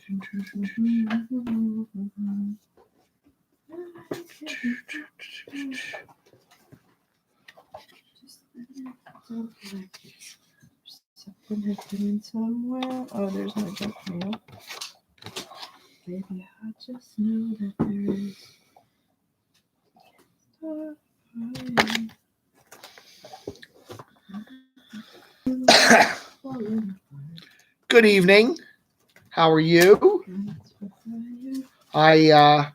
Something has been in somewhere. Oh, there's no junk mail. Baby, I just know that there is. Good evening. How are you? I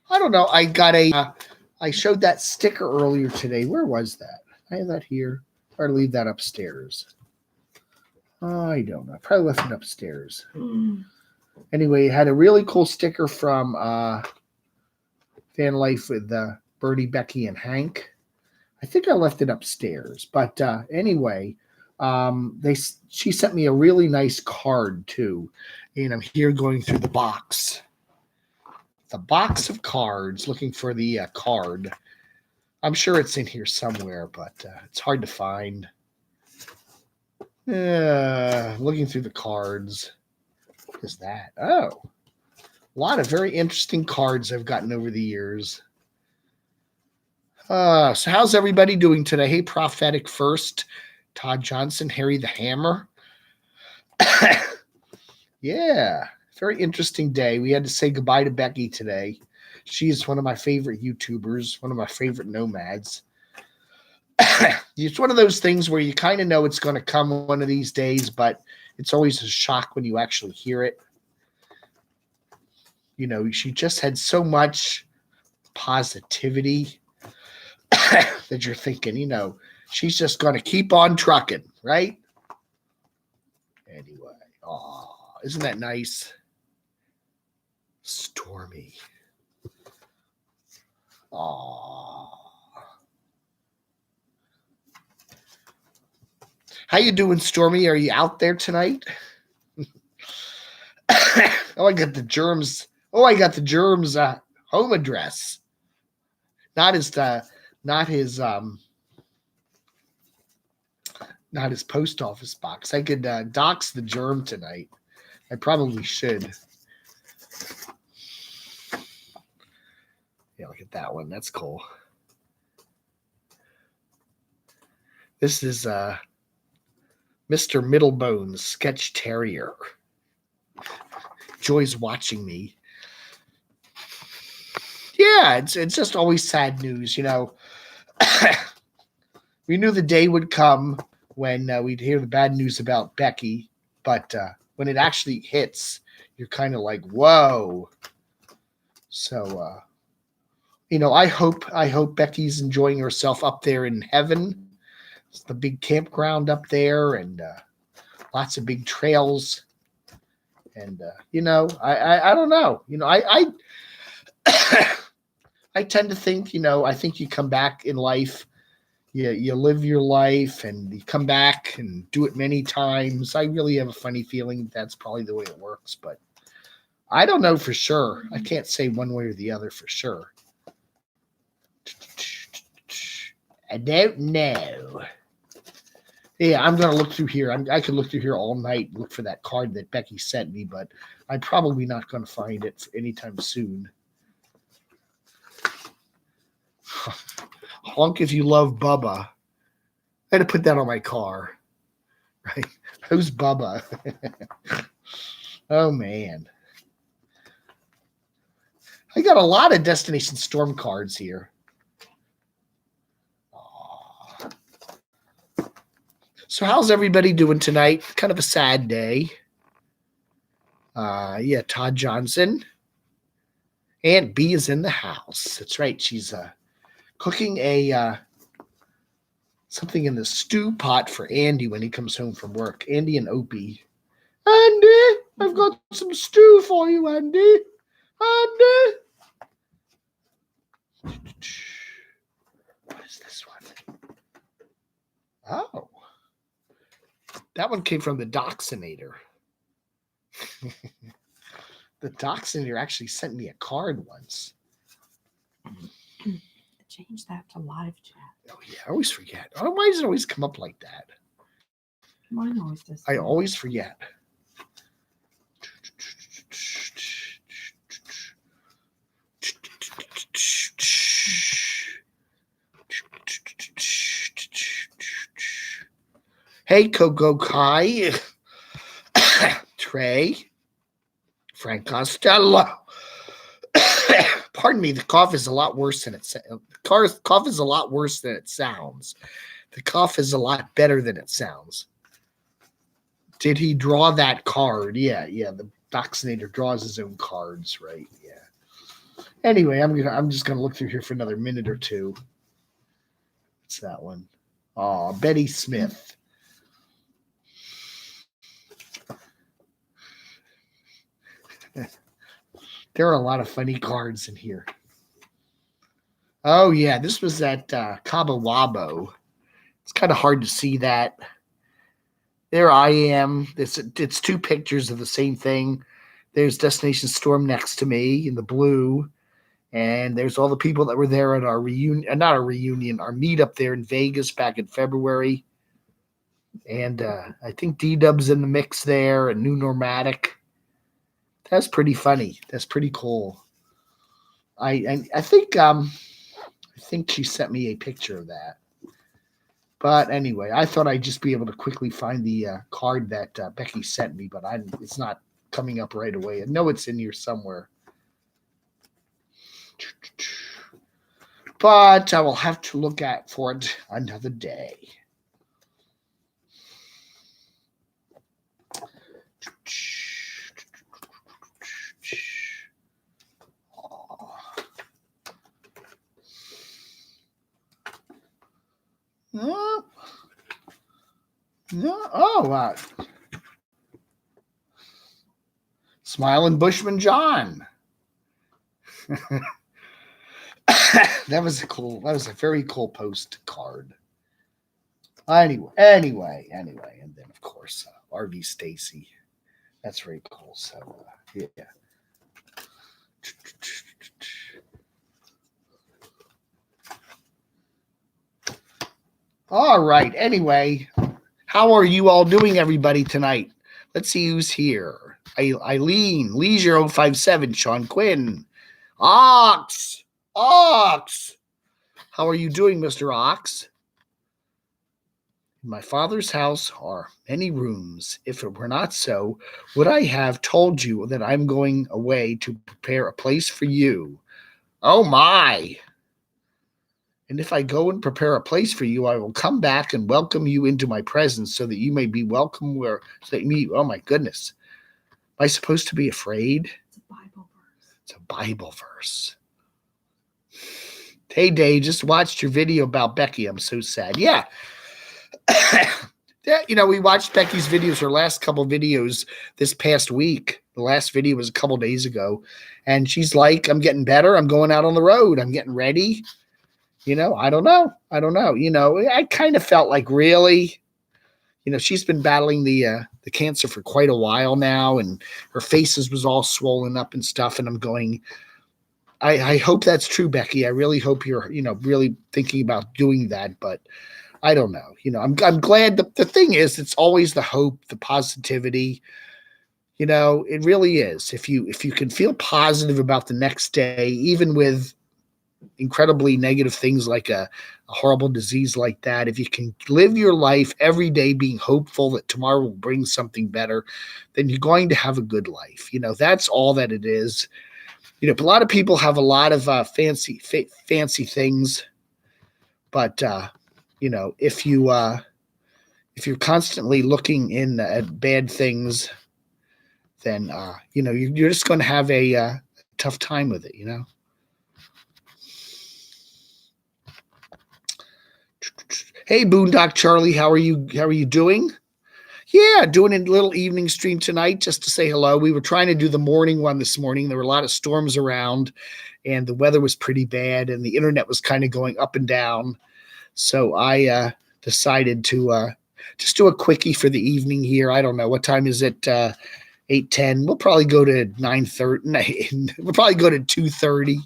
don't know. I got I showed that sticker earlier today. Where was that? I have that here. Or leave that upstairs. I don't know. I probably left it upstairs. Anyway, it had a really cool sticker from Van Life with Bertie, Becky, and Hank. I think I left it upstairs. But anyway, she sent me a really nice card too. And I'm here going through the box. The box of cards, looking for the card. I'm sure it's in here somewhere, but it's hard to find. Looking through the cards. What is that? Oh, a lot of very interesting cards I've gotten over the years. So how's everybody doing today? Hey, Prophetic First, Todd Johnson, Harry the Hammer. Yeah, very interesting day. We had to say goodbye to Becky today. She's one of my favorite YouTubers, one of my favorite nomads. It's one of those things where you kind of know it's going to come one of these days, but it's always a shock when you actually hear it. You know, she just had so much positivity that you're thinking, you know, she's just going to keep on trucking, right? Anyway, isn't that nice? Stormy. How you doing, Stormy? Are you out there tonight? I got the germs. I got the germs home address. Not his post office box. I could dox the germ tonight. I probably should. Yeah, look at that one. That's cool. This is Mr. Middlebone's Sketch Terrier. Joy's watching me. Yeah, it's just always sad news, you know. We knew the day would come when we'd hear the bad news about Becky, but when it actually hits, you're kind of like, whoa. So, you know, I hope Becky's enjoying herself up there in heaven. It's the big campground up there, and lots of big trails. And you know, I don't know. You know, I I tend to think, you know, I think you come back in life. You live your life and you come back and do it many times. I really have a funny feeling that's probably the way it works, but I don't know for sure. I can't say one way or the other for sure. I don't know. Yeah, I'm going to look through here. I could look through here all night and look for that card that Becky sent me, but I'm probably not going to find it anytime soon. Honk if you love Bubba. I had to put that on my car. Right? Who's Bubba? Oh, man. I got a lot of Destination Storm cards here. So how's everybody doing tonight? Kind of a sad day. Yeah, Todd Johnson. Aunt B is in the house. That's right. She's cooking a something in the stew pot for Andy when he comes home from work. Andy and Opie. Andy, I've got some stew for you, Andy. Andy. What is this one? Oh. That one came from the Doxinator. The Doxinator actually sent me a card once. Change that to live chat. Oh, yeah, I always forget. Oh, why does it always come up like that? Mine always does. I always forget. Hey, Coco Kai, Trey, Frank Costello. Pardon me, the cough is a lot worse than it sounds. Cough is a lot worse than it sounds. The cough is a lot better than it sounds. Did he draw that card? Yeah. The vaccinator draws his own cards, right? Yeah. Anyway, I'm just gonna look through here for another minute or two. What's that one? Oh, Betty Smith. There are a lot of funny cards in here. Oh yeah, this was at Cabo Wabo. It's kind of hard to see that. There I am. It's two pictures of the same thing. There's Destination Storm next to me in the blue. And there's all the people that were there at our reunion, not our reunion, our meetup there in Vegas back in February. And I think D-Dub's in the mix there and New Normatic. That's pretty funny. That's pretty cool. I think she sent me a picture of that. But anyway, I thought I'd just be able to quickly find the card that Becky sent me, but it's not coming up right away. I know it's in here somewhere. But I will have to look at for it another day. Smiling Bushman John. That was a very cool postcard. Anyway, and then of course RV Stacy. That's very cool. So yeah. All right. Anyway, how are you all doing, everybody, tonight? Let's see who's here. Eileen, Leisure 057, Sean Quinn, Ox. How are you doing, Mr. Ox? In my father's house are many rooms. If it were not so, would I have told you that I'm going away to prepare a place for you? Oh my! And if I go and prepare a place for you, I will come back and welcome you into my presence so that you may be welcome where oh my goodness. Am I supposed to be afraid? It's a Bible verse. It's a Bible verse. Hey, Dave, just watched your video about Becky. I'm so sad. Yeah. We watched Becky's videos, her last couple videos this past week. The last video was a couple days ago. And she's like, I'm getting better. I'm going out on the road. I'm getting ready. I don't know. I kind of felt like really, she's been battling the cancer for quite a while now, and her face was all swollen up and stuff. And I'm going, I hope that's true, Becky. I really hope you're, really thinking about doing that. But I don't know. I'm glad. The thing is, it's always the hope, the positivity. It really is. If you can feel positive about the next day, even with incredibly negative things like a horrible disease like that, if you can live your life every day being hopeful that tomorrow will bring something better, then you're going to have a good life. That's all that it is. A lot of people have a lot of fancy things, but if you're constantly looking in at bad things, then you're just going to have a tough time with it. Hey, Boondock Charlie, how are you doing? Yeah, doing a little evening stream tonight just to say hello. We were trying to do the morning one this morning. There were a lot of storms around, and the weather was pretty bad, and the internet was kind of going up and down. So I decided to just do a quickie for the evening here. I don't know. What time is it? 8:10. We'll probably go to 9:30. We'll probably go to 2:30.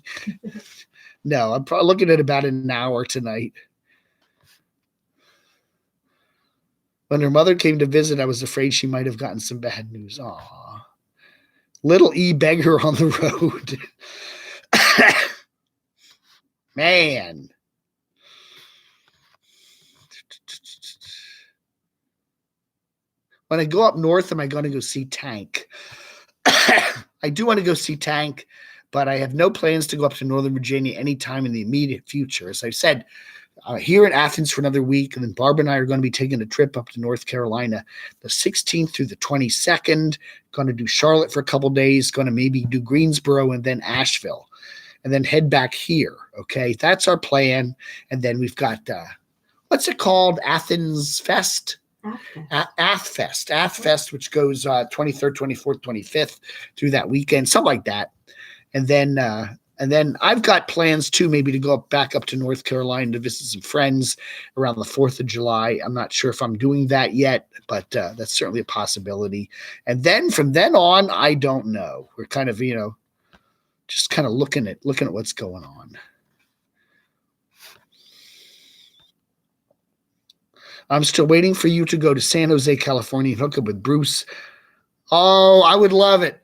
No, I'm probably looking at about an hour tonight. When her mother came to visit, I was afraid she might have gotten some bad news. Aw. Little E beggar on the road. Man. When I go up north, am I going to go see Tank? I do want to go see Tank, but I have no plans to go up to Northern Virginia anytime in the immediate future. As I said, here in Athens for another week, and then Barb and I are going to be taking a trip up to North Carolina the 16th through the 22nd. Going to do Charlotte for a couple days, going to maybe do Greensboro and then Asheville, and then head back here. Okay, that's our plan. And then we've got, what's it called? Athens Fest? Athfest, which goes 23rd, 24th, 25th through that weekend, something like that. And then I've got plans too, maybe to go back up to North Carolina to visit some friends around the 4th of July. I'm not sure if I'm doing that yet, but that's certainly a possibility. And then from then on, I don't know. We're kind of, just kind of looking at what's going on. I'm still waiting for you to go to San Jose, California and hook up with Bruce. Oh, I would love it.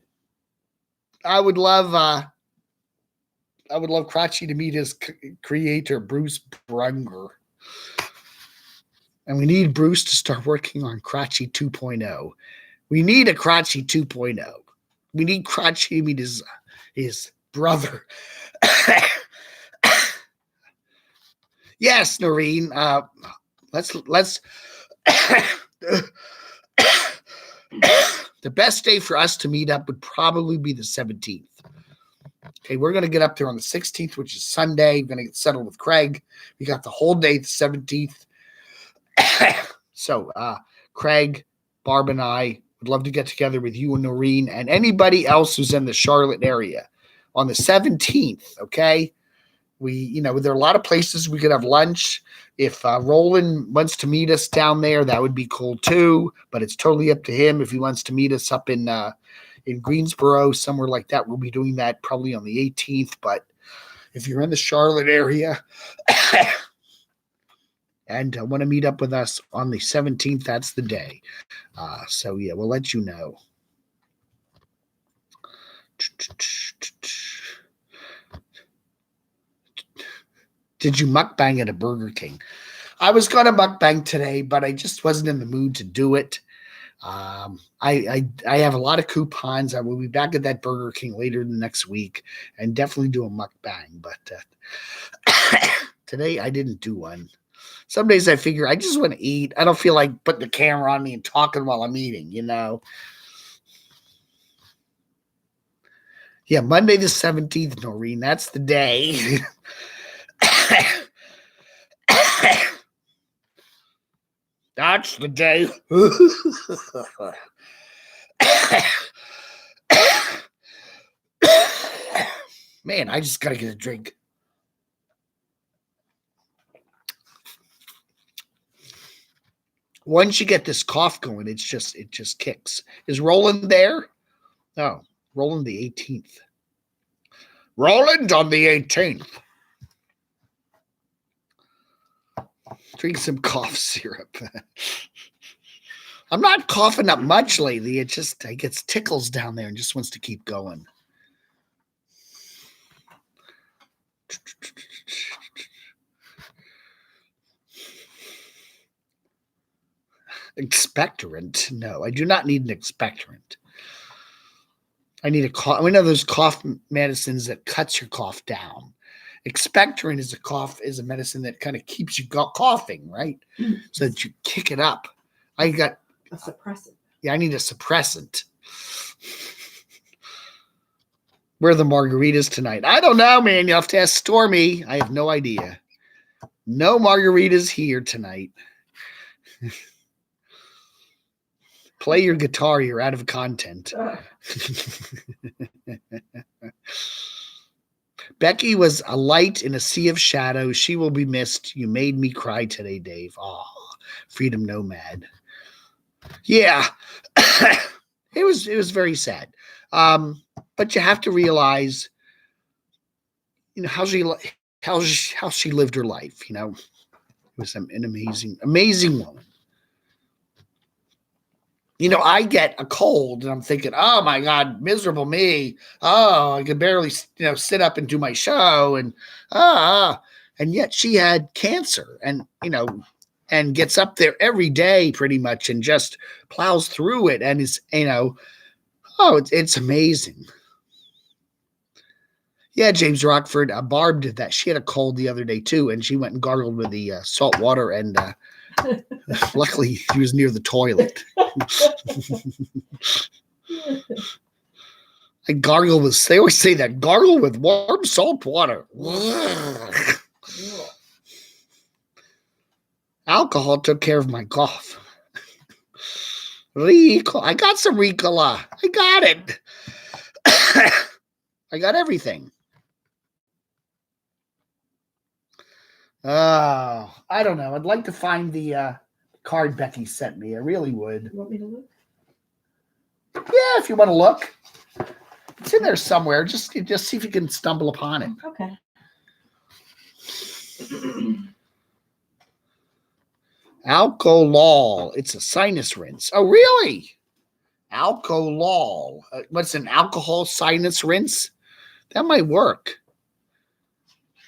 I would love Crotchy to meet his creator, Bruce Brunger. And we need Bruce to start working on Crotchy 2.0. We need a Crotchy 2.0. We need Crotchy to meet his brother. Yes, Noreen. Let's the best day for us to meet up would probably be the 17th. Okay, we're going to get up there on the 16th, which is Sunday. We're going to get settled with Craig. We got the whole day, the 17th. So, Craig, Barb, and I would love to get together with you and Noreen and anybody else who's in the Charlotte area on the 17th, okay? There are a lot of places we could have lunch. If Roland wants to meet us down there, that would be cool too, but it's totally up to him. If he wants to meet us up in Greensboro, somewhere like that, we'll be doing that probably on the 18th. But if you're in the Charlotte area and want to meet up with us on the 17th, that's the day. So, yeah, we'll let you know. Did you mukbang at a Burger King? I was going to mukbang today, but I just wasn't in the mood to do it. I have a lot of coupons. I will be back at that Burger King later the next week and definitely do a mukbang. But today I didn't do one. Some days I figure I just want to eat. I don't feel like putting the camera on me and talking while I'm eating, Yeah, Monday the 17th, Noreen. That's the day. That's the day. Man, I just gotta get a drink. Once you get this cough going, it just kicks. Is Roland there? No, Roland the 18th. Roland on the 18th. Drink some cough syrup. I'm not coughing up much lately. It gets tickles down there and just wants to keep going. Expectorant? No, I do not need an expectorant. I need a cough. We know those cough medicines that cuts your cough down. Expectorant is a medicine that kind of keeps you coughing, right? So that you kick it up. I got a suppressant. Yeah, I need a suppressant. Where are the margaritas tonight? I don't know, man. You'll have to ask Stormy. I have no idea. No margaritas here tonight. Play your guitar. You're out of content. Becky was a light in a sea of shadows. She will be missed. You made me cry today, Dave. Oh, Freedom Nomad. Yeah, it was very sad. But you have to realize, how she lived her life. It was an amazing woman. I get a cold and I'm thinking, oh my God, miserable me. Oh, I could barely, sit up and do my show. And yet she had cancer. And, and gets up there every day pretty much and just plows through it. And it's, it's amazing. Yeah, James Rockford, Barb did that. She had a cold the other day too, and she went and gargled with the salt water, and luckily he was near the toilet. I gargle with, they always say that, gargle with warm salt water. Alcohol took care of my cough. I got some Ricola. I got it. I got everything. Oh, I don't know. I'd like to find the card Becky sent me. I really would. You want me to look? Yeah, if you want to look. It's in there somewhere. Just see if you can stumble upon it. Okay. Alcolol. It's a sinus rinse. Oh, really? Alcolol. What's an alcohol sinus rinse? That might work.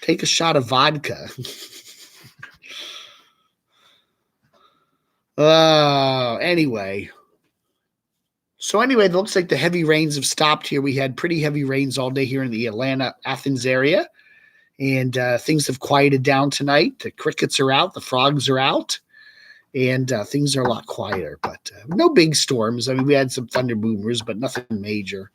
Take a shot of vodka. Anyway. So anyway, it looks like the heavy rains have stopped here. We had pretty heavy rains all day here in the Atlanta, Athens area. And things have quieted down tonight. The crickets are out. The frogs are out. And things are a lot quieter. But no big storms. I mean, we had some thunder boomers, but nothing major.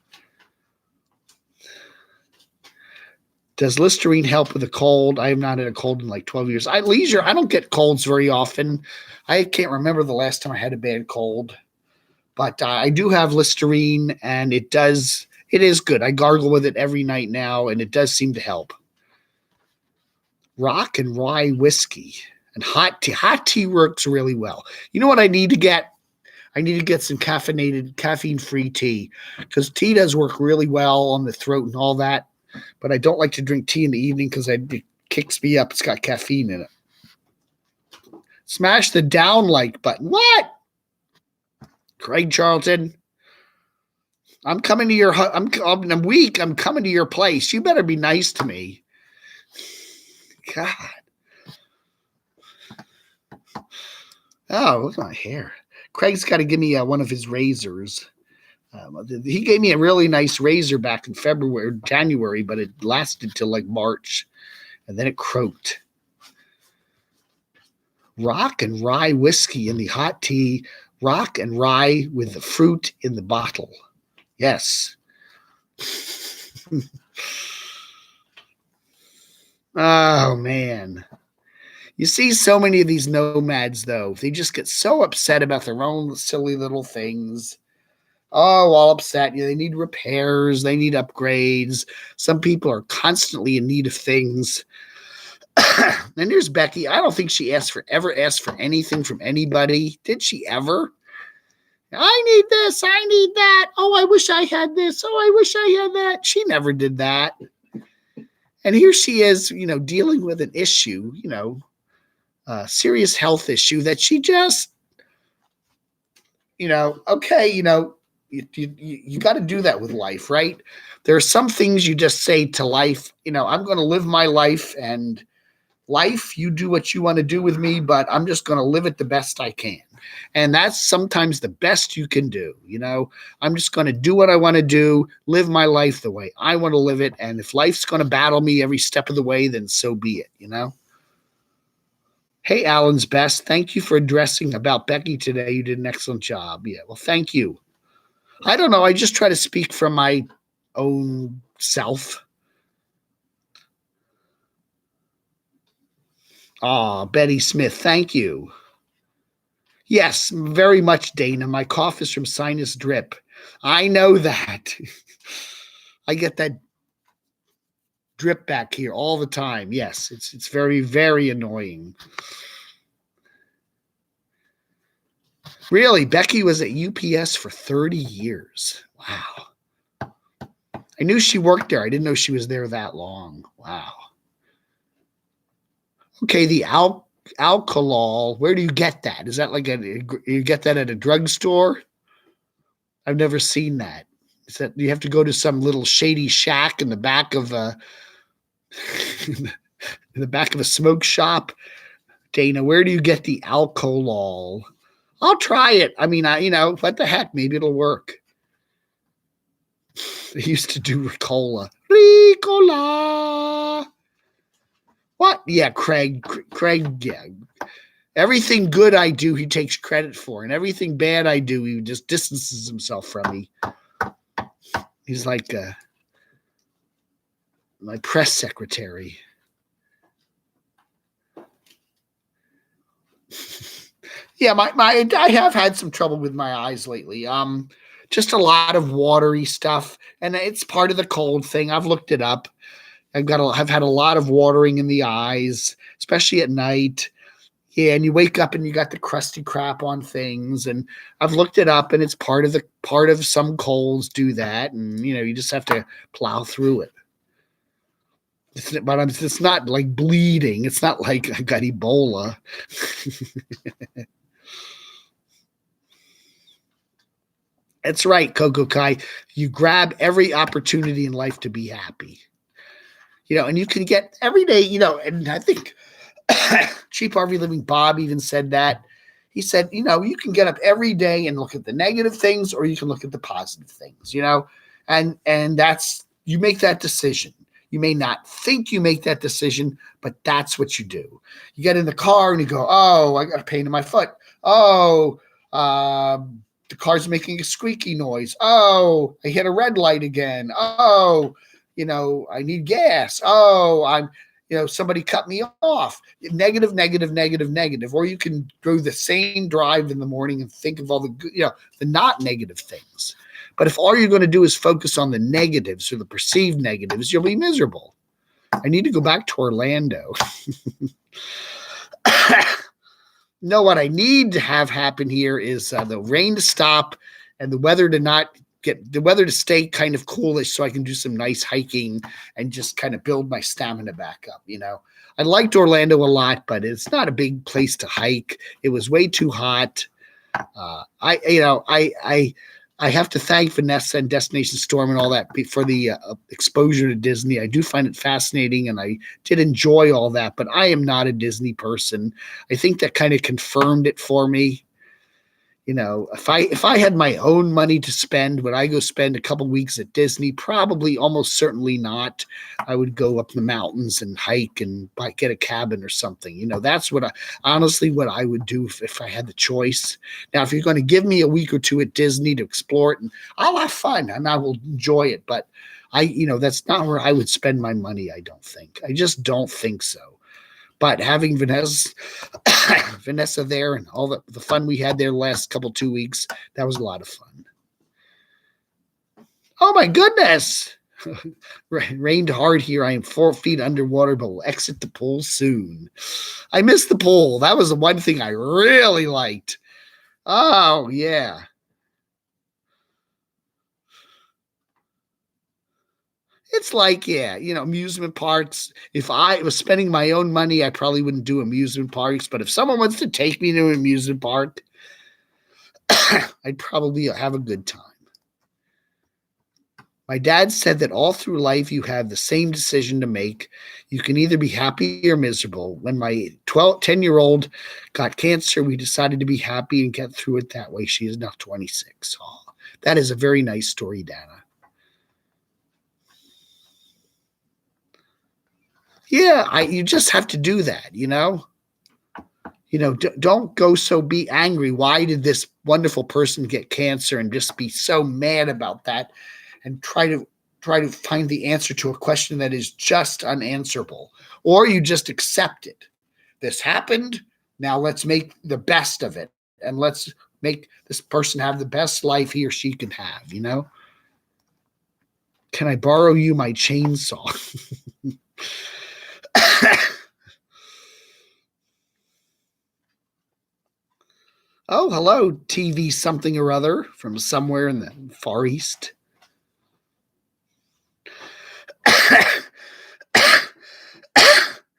Does Listerine help with a cold? I have not had a cold in like 12 years. I don't get colds very often. I can't remember the last time I had a bad cold. But I do have Listerine, and it is good. I gargle with it every night now, and it does seem to help. Rock and rye whiskey and hot tea. Hot tea works really well. You know what I need to get? I need to get some caffeine-free tea, because tea does work really well on the throat and all that. But I don't like to drink tea in the evening because it kicks me up. It's got caffeine in it. Smash the down like button. What? Craig Charlton, I'm coming to your. I'm weak. I'm coming to your place. You better be nice to me. God. Oh, look at my hair. Craig's got to give me one of his razors. He gave me a really nice razor back in January, but it lasted till like March, and then it croaked. Rock and rye whiskey in the hot tea. Rock and rye with the fruit in the bottle. Yes. Oh, man. You see so many of these nomads, though. They just get so upset about their own silly little things. Oh, all upset. They need repairs. They need upgrades. Some people are constantly in need of things. And here's Becky. I don't think she ever asked for anything from anybody. Did she ever? I need this. I need that. Oh, I wish I had this. Oh, I wish I had that. She never did that. And here she is, dealing with an issue, a serious health issue that she just, okay, you got to do that with life, right? There are some things you just say to life, I'm going to live my life, and life, you do what you want to do with me, but I'm just going to live it the best I can. And that's sometimes the best you can do. I'm just going to do what I want to do, live my life the way I want to live it. And if life's going to battle me every step of the way, then so be it, Hey, Alan's best. Thank you for addressing about Becky today. You did an excellent job. Yeah, well, thank you. I don't know. I just try to speak from my own self. Betty Smith, thank you. Yes, very much, Dana. My cough is from sinus drip. I know that. I get that drip back here all the time. Yes, it's very, very annoying. Really, Becky was at UPS for 30 years. Wow. I knew she worked there. I didn't know she was there that long. Wow. Okay, the alcohol, where do you get that? Is that you get that at a drugstore? I've never seen that. Is that you have to go to some little shady shack in the back of a in the back of a smoke shop Dana, where do you get the alcohol? I'll try it. I mean, what the heck? Maybe it'll work. They used to do Ricola. Ricola. What? Yeah, Craig, yeah. Everything good I do, he takes credit for. And everything bad I do, he just distances himself from me. He's like my press secretary. Yeah, I have had some trouble with my eyes lately. Just a lot of watery stuff, and it's part of the cold thing. I've looked it up. I've had a lot of watering in the eyes, especially at night. Yeah, and you wake up and you got the crusty crap on things, and I've looked it up, and it's part of some colds do that, and you just have to plow through it. But it's not like bleeding. It's not like I got Ebola. That's right, Coco Kai. You grab every opportunity in life to be happy. And you can get every day, and I think Cheap RV Living Bob even said that. He said, you can get up every day and look at the negative things, or you can look at the positive things, and that's, you make that decision. You may not think you make that decision, but that's what you do. You get in the car and you go, oh, I got a pain in my foot. Oh, the car's making a squeaky noise. Oh, I hit a red light again. Oh, I need gas. Oh, somebody cut me off. Negative, negative, negative, negative. Or you can go the same drive in the morning and think of all the good, the not negative things. But if all you're going to do is focus on the negatives or the perceived negatives, you'll be miserable. I need to go back to Orlando. No, what I need to have happen here is the rain to stop and the weather to stay kind of coolish so I can do some nice hiking and just kind of build my stamina back up. I liked Orlando a lot, but it's not a big place to hike. It was way too hot. I have to thank Vanessa and Destination Storm and all that for the exposure to Disney. I do find it fascinating, and I did enjoy all that, but I am not a Disney person. I think that kind of confirmed it for me. If I had my own money to spend, would I go spend a couple weeks at Disney? Probably, almost certainly not. I would go up the mountains and hike and get a cabin or something. That's what I would do if I had the choice. Now, if you're going to give me a week or two at Disney to explore it, and I'll have fun and I will enjoy it, but that's not where I would spend my money. I don't think. I just don't think so. But having Vanessa there and all the fun we had there the last 2 weeks, that was a lot of fun. Oh my goodness. Rained hard here. I am 4 feet underwater, but will exit the pool soon. I missed the pool. That was the one thing I really liked. Oh, yeah. It's like, amusement parks. If I was spending my own money, I probably wouldn't do amusement parks. But if someone wants to take me to an amusement park, I'd probably have a good time. My dad said that all through life, you have the same decision to make. You can either be happy or miserable. When my 10-year-old got cancer, we decided to be happy and get through it that way. She is now 26. Oh, that is a very nice story, Dana. Yeah, you just have to do that, don't go be angry. Why did this wonderful person get cancer, and just be so mad about that, and try to find the answer to a question that is just unanswerable, or you just accept it. This happened. Now let's make the best of it, and let's make this person have the best life he or she can have. Can I borrow you my chainsaw? Oh, hello, TV something or other from somewhere in the Far East.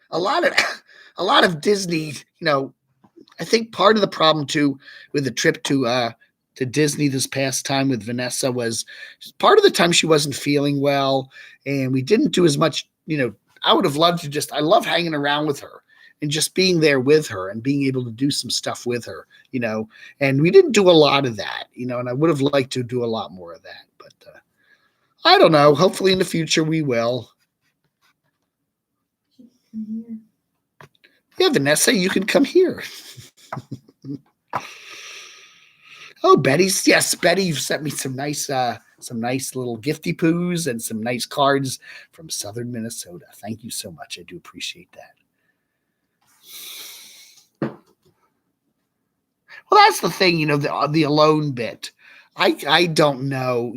A lot of Disney, I think part of the problem too with the trip to Disney this past time with Vanessa was part of the time she wasn't feeling well, and we didn't do as much, I would have loved to I love hanging around with her and just being there with her and being able to do some stuff with her, and we didn't do a lot of that, and I would have liked to do a lot more of that, but I don't know. Hopefully in the future we will. Yeah, Vanessa, you can come here. Oh, Betty's. Yes, Betty, you've sent me some nice little gifty poos and some nice cards from southern Minnesota. Thank you so much. I do appreciate that. Well, that's the thing, the alone bit. I don't know,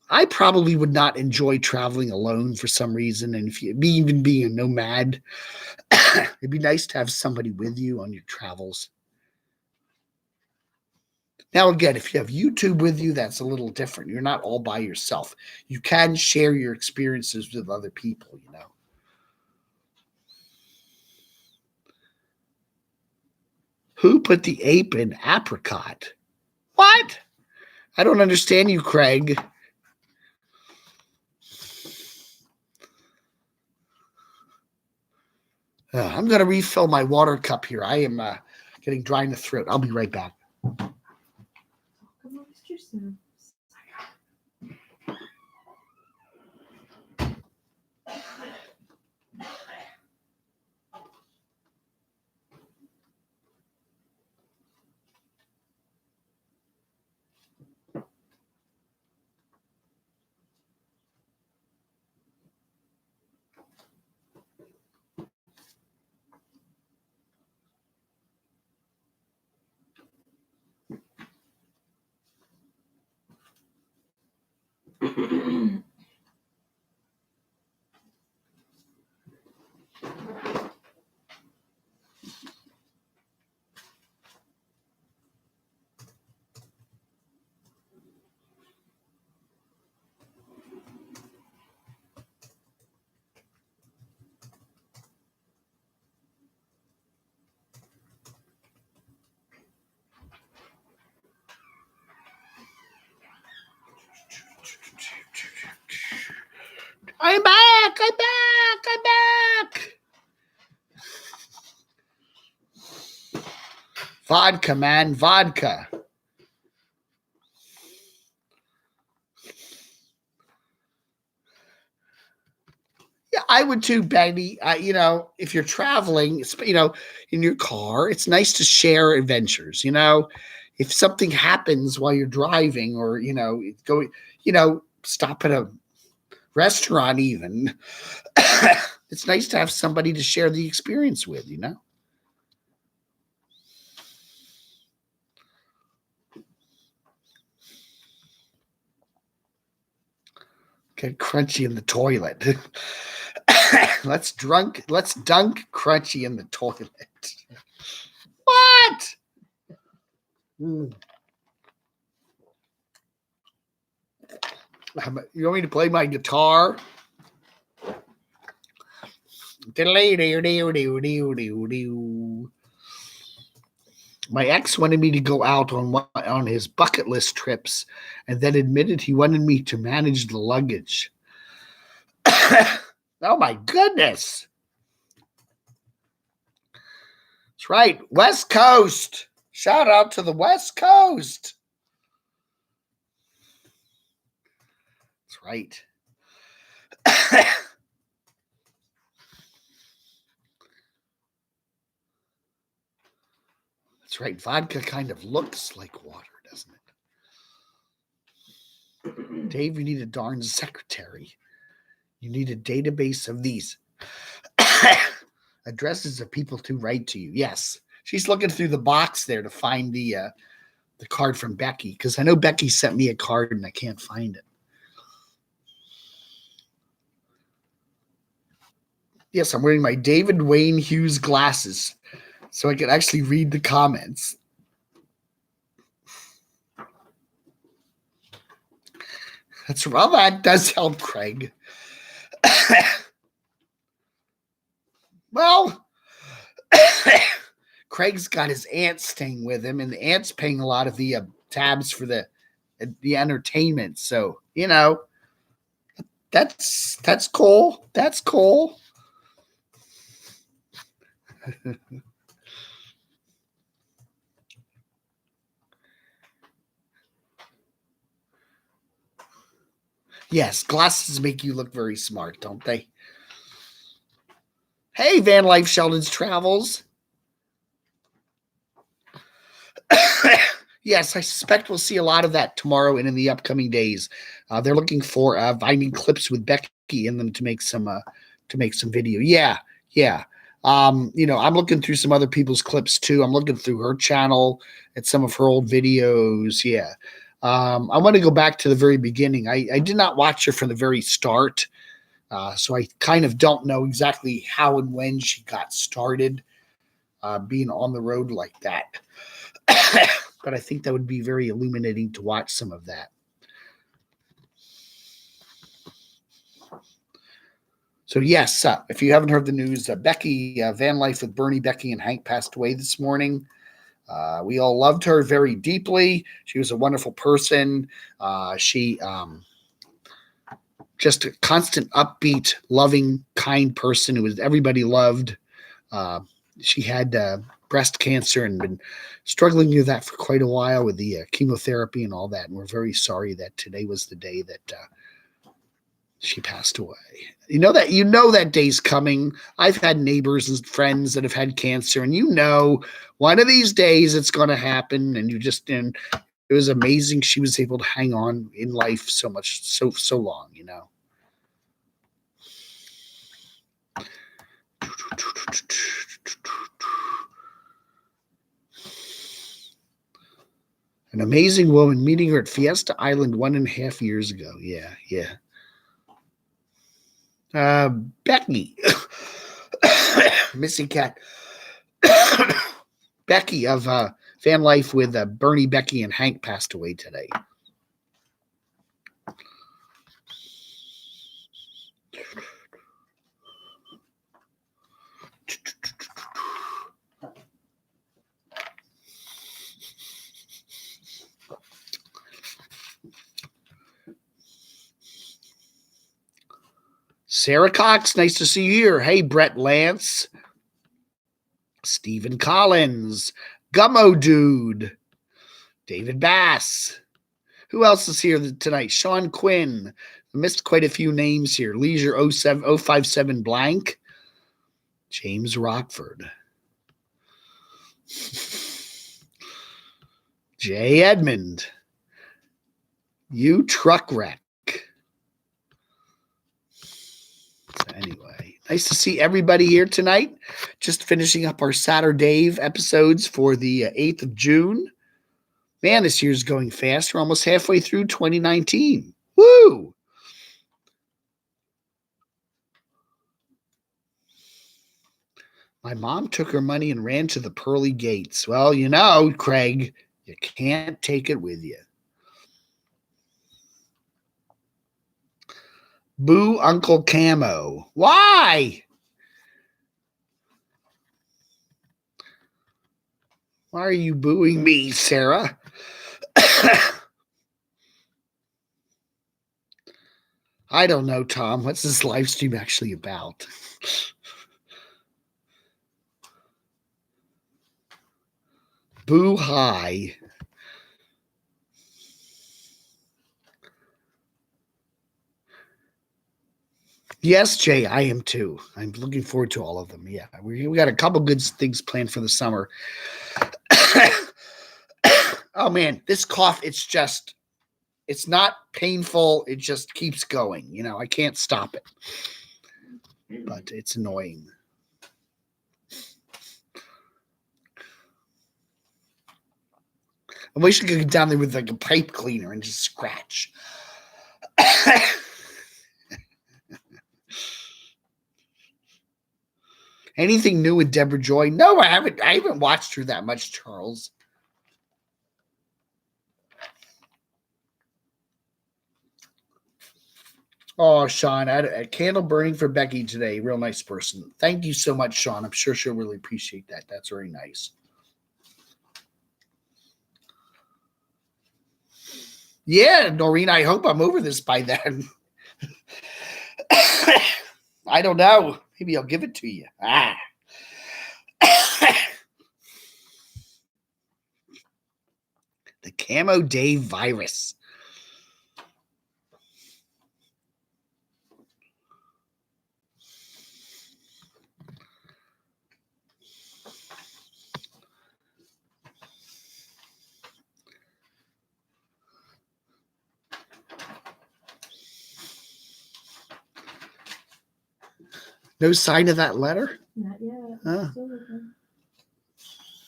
I probably would not enjoy traveling alone for some reason. And if even being a nomad, it'd be nice to have somebody with you on your travels. Now, again, if you have YouTube with you, that's a little different. You're not all by yourself. You can share your experiences with other people, Who put the ape in apricot? What? I don't understand you, Craig. I'm going to refill my water cup here. I am getting dry in the throat. I'll be right back. I'm back. I'm back. Vodka, man. Vodka. Yeah, I would too, Betty. If you're traveling, in your car, it's nice to share adventures. If something happens while you're driving, or going, stop at a restaurant, even, it's nice to have somebody to share the experience with. Get crunchy in the toilet. Let's dunk crunchy in the toilet. What? You want me to play my guitar? My ex wanted me to go out on his bucket list trips, and then admitted he wanted me to manage the luggage. Oh my goodness. That's right. West Coast. Shout out to the West Coast. That's right. That's right. Vodka kind of looks like water, doesn't it? Dave, you need a darn secretary. You need a database of these addresses of people to write to you. Yes. She's looking through the box there to find the card from Becky, because I know Becky sent me a card and I can't find it. Yes, I'm wearing my David Wayne Hughes glasses so I can actually read the comments. Well, that does help, Craig. Well, Craig's got his aunt staying with him, and the aunt's paying a lot of the tabs for the entertainment. So, that's cool. That's cool. Yes, glasses make you look very smart, don't they? Hey, Van Life Sheldon's Travels. Yes, I suspect we'll see a lot of that tomorrow and in the upcoming days. They're looking for finding clips with Becky in them to make some video. Yeah, yeah. I'm looking through some other people's clips too. I'm looking through her channel at some of her old videos. Yeah. I want to go back to the very beginning. I did not watch her from the very start. So I kind of don't know exactly how and when she got started being on the road like that. But I think that would be very illuminating to watch some of that. So yes, if you haven't heard the news, Becky, Van Life with Bernie, Becky, and Hank passed away this morning. We all loved her very deeply. She was a wonderful person. She just a constant, upbeat, loving, kind person who was everybody loved. She had breast cancer and been struggling with that for quite a while with the chemotherapy and all that. And we're very sorry that today was the day that she passed away. You know that day's coming. I've had neighbors and friends that have had cancer, and one of these days it's going to happen. And it was amazing she was able to hang on in life so much, so long, An amazing woman, meeting her at Fiesta Island 1.5 years ago. Yeah, yeah. Becky. Missy Cat. Becky of Van Life with Bernie, Becky, and Hank passed away today. Sarah Cox, nice to see you here. Hey, Brett Lance. Stephen Collins. Gummo Dude. David Bass. Who else is here tonight? Sean Quinn. I missed quite a few names here. Leisure 057 blank. James Rockford. Jay Edmond. You Truck Wreck. Anyway, nice to see everybody here tonight. Just finishing up our SaturDAVE episodes for the 8th of June. Man, this year's going fast. We're almost halfway through 2019. Woo! My mom took her money and ran to the pearly gates. Well, Craig, you can't take it with you. Boo Uncle Camo. Why? Why are you booing me, Sarah? I don't know, Tom. What's this live stream actually about? Boo hi. Yes, Jay, I am too. I'm looking forward to all of them. Yeah, we got a couple good things planned for the summer. Oh man, this cough, it's not painful. It just keeps going. I can't stop it. But it's annoying. I wish I could get down there with like a pipe cleaner and just scratch. Anything new with Deborah Joy? No, I haven't watched her that much, Charles. Oh, Sean, a candle burning for Becky today. Real nice person. Thank you so much, Sean. I'm sure she'll really appreciate that. That's very nice. Yeah, Noreen, I hope I'm over this by then. I don't know. Maybe I'll give it to you. The Camo Dave virus. No sign of that letter? Not yet. Huh. Still looking.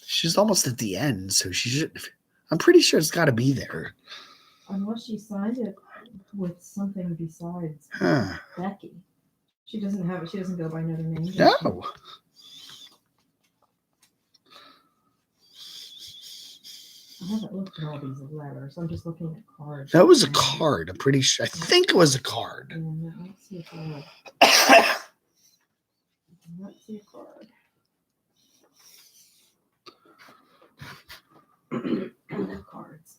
She's almost at the end, so she should. I'm pretty sure it's got to be there. Unless she signed it with something besides Becky. She doesn't have it. She doesn't go by another name. No. I haven't looked at all these letters. I'm just looking at cards. That was a card. I'm pretty sure. I think it was a card. Yeah, let's see a card. Let's see a card. No cards.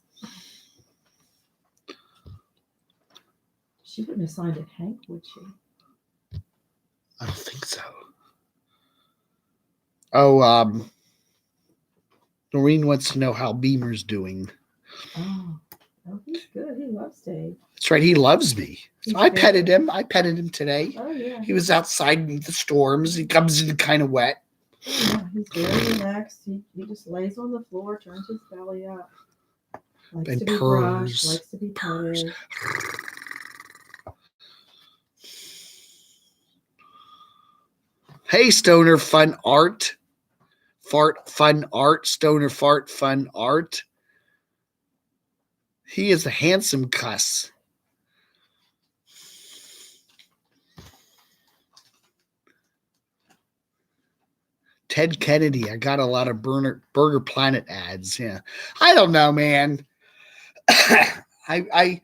She wouldn't have signed it, Hank, would she? I don't think so. Oh, Noreen wants to know how Beamer's doing. Oh, he's good. He loves Dave. That's right. He loves me. So I petted him. I petted him today. Oh, yeah. He was outside in the storms. He comes in kind of wet. Yeah, he's very relaxed. He just lays on the floor, turns his belly up. Likes And to be purrs. brushed, likes to be petted. Hey, Stoner Fun Art. Fart Fun Art. Stoner Fart Fun Art. He is a handsome cuss. Ted Kennedy. I got a lot of Burger Planet ads. Yeah. I don't know, man. I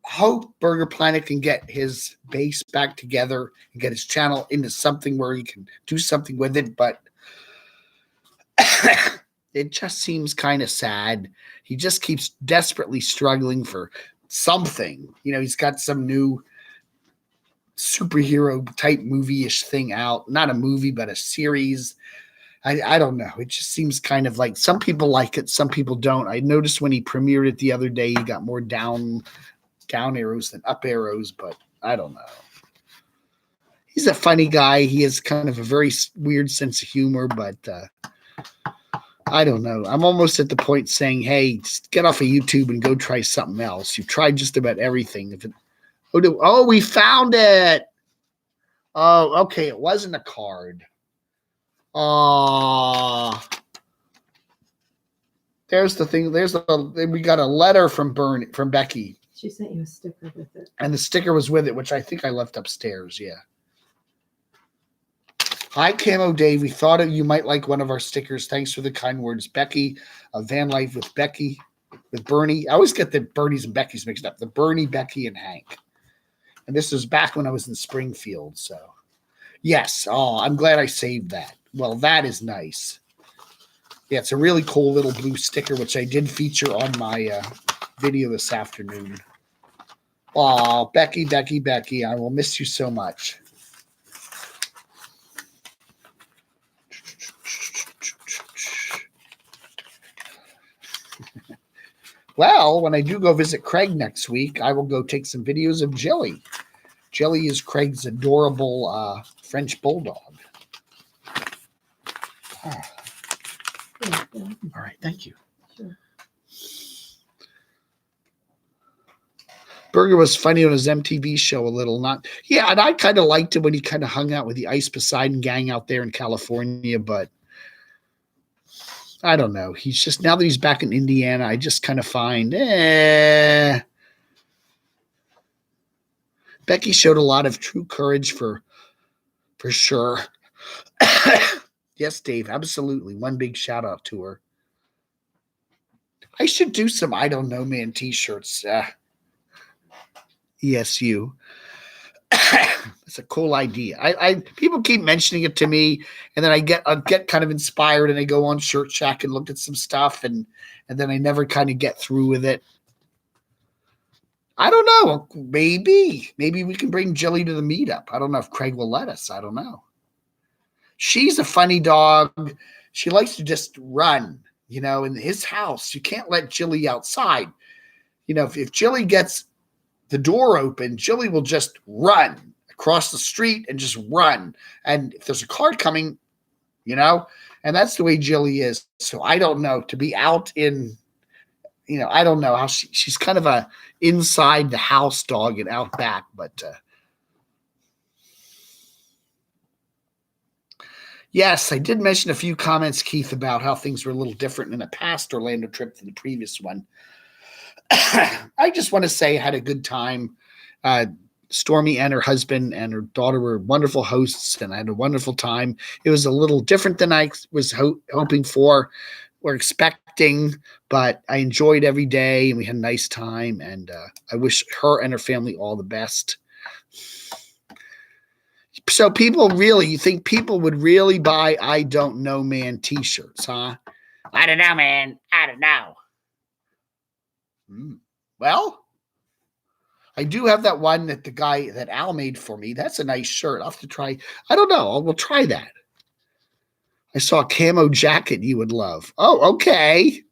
hope Burger Planet can get his base back together and get his channel into something where he can do something with it, but it just seems kind of sad. He just keeps desperately struggling for something. You know, he's got some new superhero type movie-ish thing out. Not a movie, but a series. I don't know. It just seems kind of like some people like it, some people don't. I noticed when he premiered it the other day, he got more down arrows than up arrows, but I don't know. He's a funny guy. He has kind of a very weird sense of humor, but I don't know. I'm almost at the point saying, hey, just get off of YouTube and go try something else. You've tried just about everything. Oh, we found it. Oh, okay. It wasn't a card. There's the thing. We got a letter from Becky. She sent you a sticker with it. And the sticker was with it, which I think I left upstairs. Yeah. Hi, Camo Dave. We thought you might like one of our stickers. Thanks for the kind words. Becky, Van Life with Becky, with Bernie. I always get the Bernies and Becky's mixed up. The Bernie, Becky, and Hank. And this was back when I was in Springfield. So, yes. Oh, I'm glad I saved that. Well, that is nice. Yeah, it's a really cool little blue sticker, which I did feature on my video this afternoon. Oh, Becky, Becky, Becky. I will miss you so much. Well, when I do go visit Craig next week, I will go take some videos of Jelly. Jelly is Craig's adorable French bulldog. Oh. Yeah. All right, thank you. Sure. Burger was funny on his MTV show a little. Yeah, and I kind of liked it when he kind of hung out with the Ice Poseidon gang out there in California, but I don't know. He's just, now that he's back in Indiana, I just kind of find, Becky showed a lot of true courage for sure. Yes, Dave, absolutely. One big shout out to her. I should do some I don't know man t-shirts. ESU. It's a cool idea. I people keep mentioning it to me, and then I get kind of inspired, and I go on Shirt Shack and look at some stuff, and then I never kind of get through with it. I don't know. Maybe we can bring Jilly to the meetup. I don't know if Craig will let us. I don't know. She's a funny dog. She likes to just run. you know, in his house. You can't let Jilly outside. You know, if Jilly gets the door open, Jilly will just run across the street and just run. And if there's a car coming, you know, and that's the way Jilly is. So I don't know, to be out in, you know, I don't know how she's kind of a inside the house dog and out back, but yes, I did mention a few comments, Keith, about how things were a little different in a past Orlando trip than the previous one. I just want to say I had a good time. Stormy and her husband and her daughter were wonderful hosts, and I had a wonderful time. It was a little different than I was hoping for or expecting, but I enjoyed every day, and we had a nice time, and I wish her and her family all the best. So you think people would really buy I Don't Know Man t-shirts, huh? I don't know, man. I don't know. Well, I do have that one that the guy that Al made for me. That's a nice shirt. I'll have to try. I don't know. We'll try that. I saw a camo jacket you would love. Oh, okay.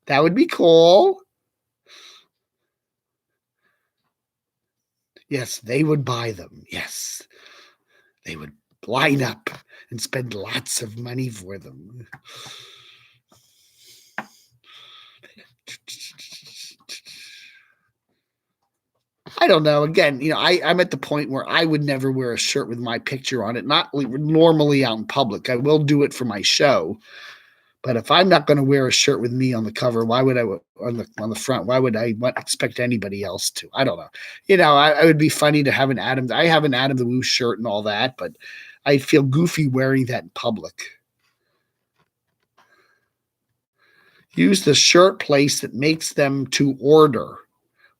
That would be cool. Yes, they would buy them. Yes. They would line up and spend lots of money for them. I don't know. Again, you know, I'm at the point where I would never wear a shirt with my picture on it. Not normally out in public. I will do it for my show. But if I'm not going to wear a shirt with me on the cover, why would I on the front? Why would I expect anybody else to? I don't know. You know, I would be funny to have an Adam. I have an Adam the Woo shirt and all that, but I feel goofy wearing that in public. Use the shirt place that makes them to order.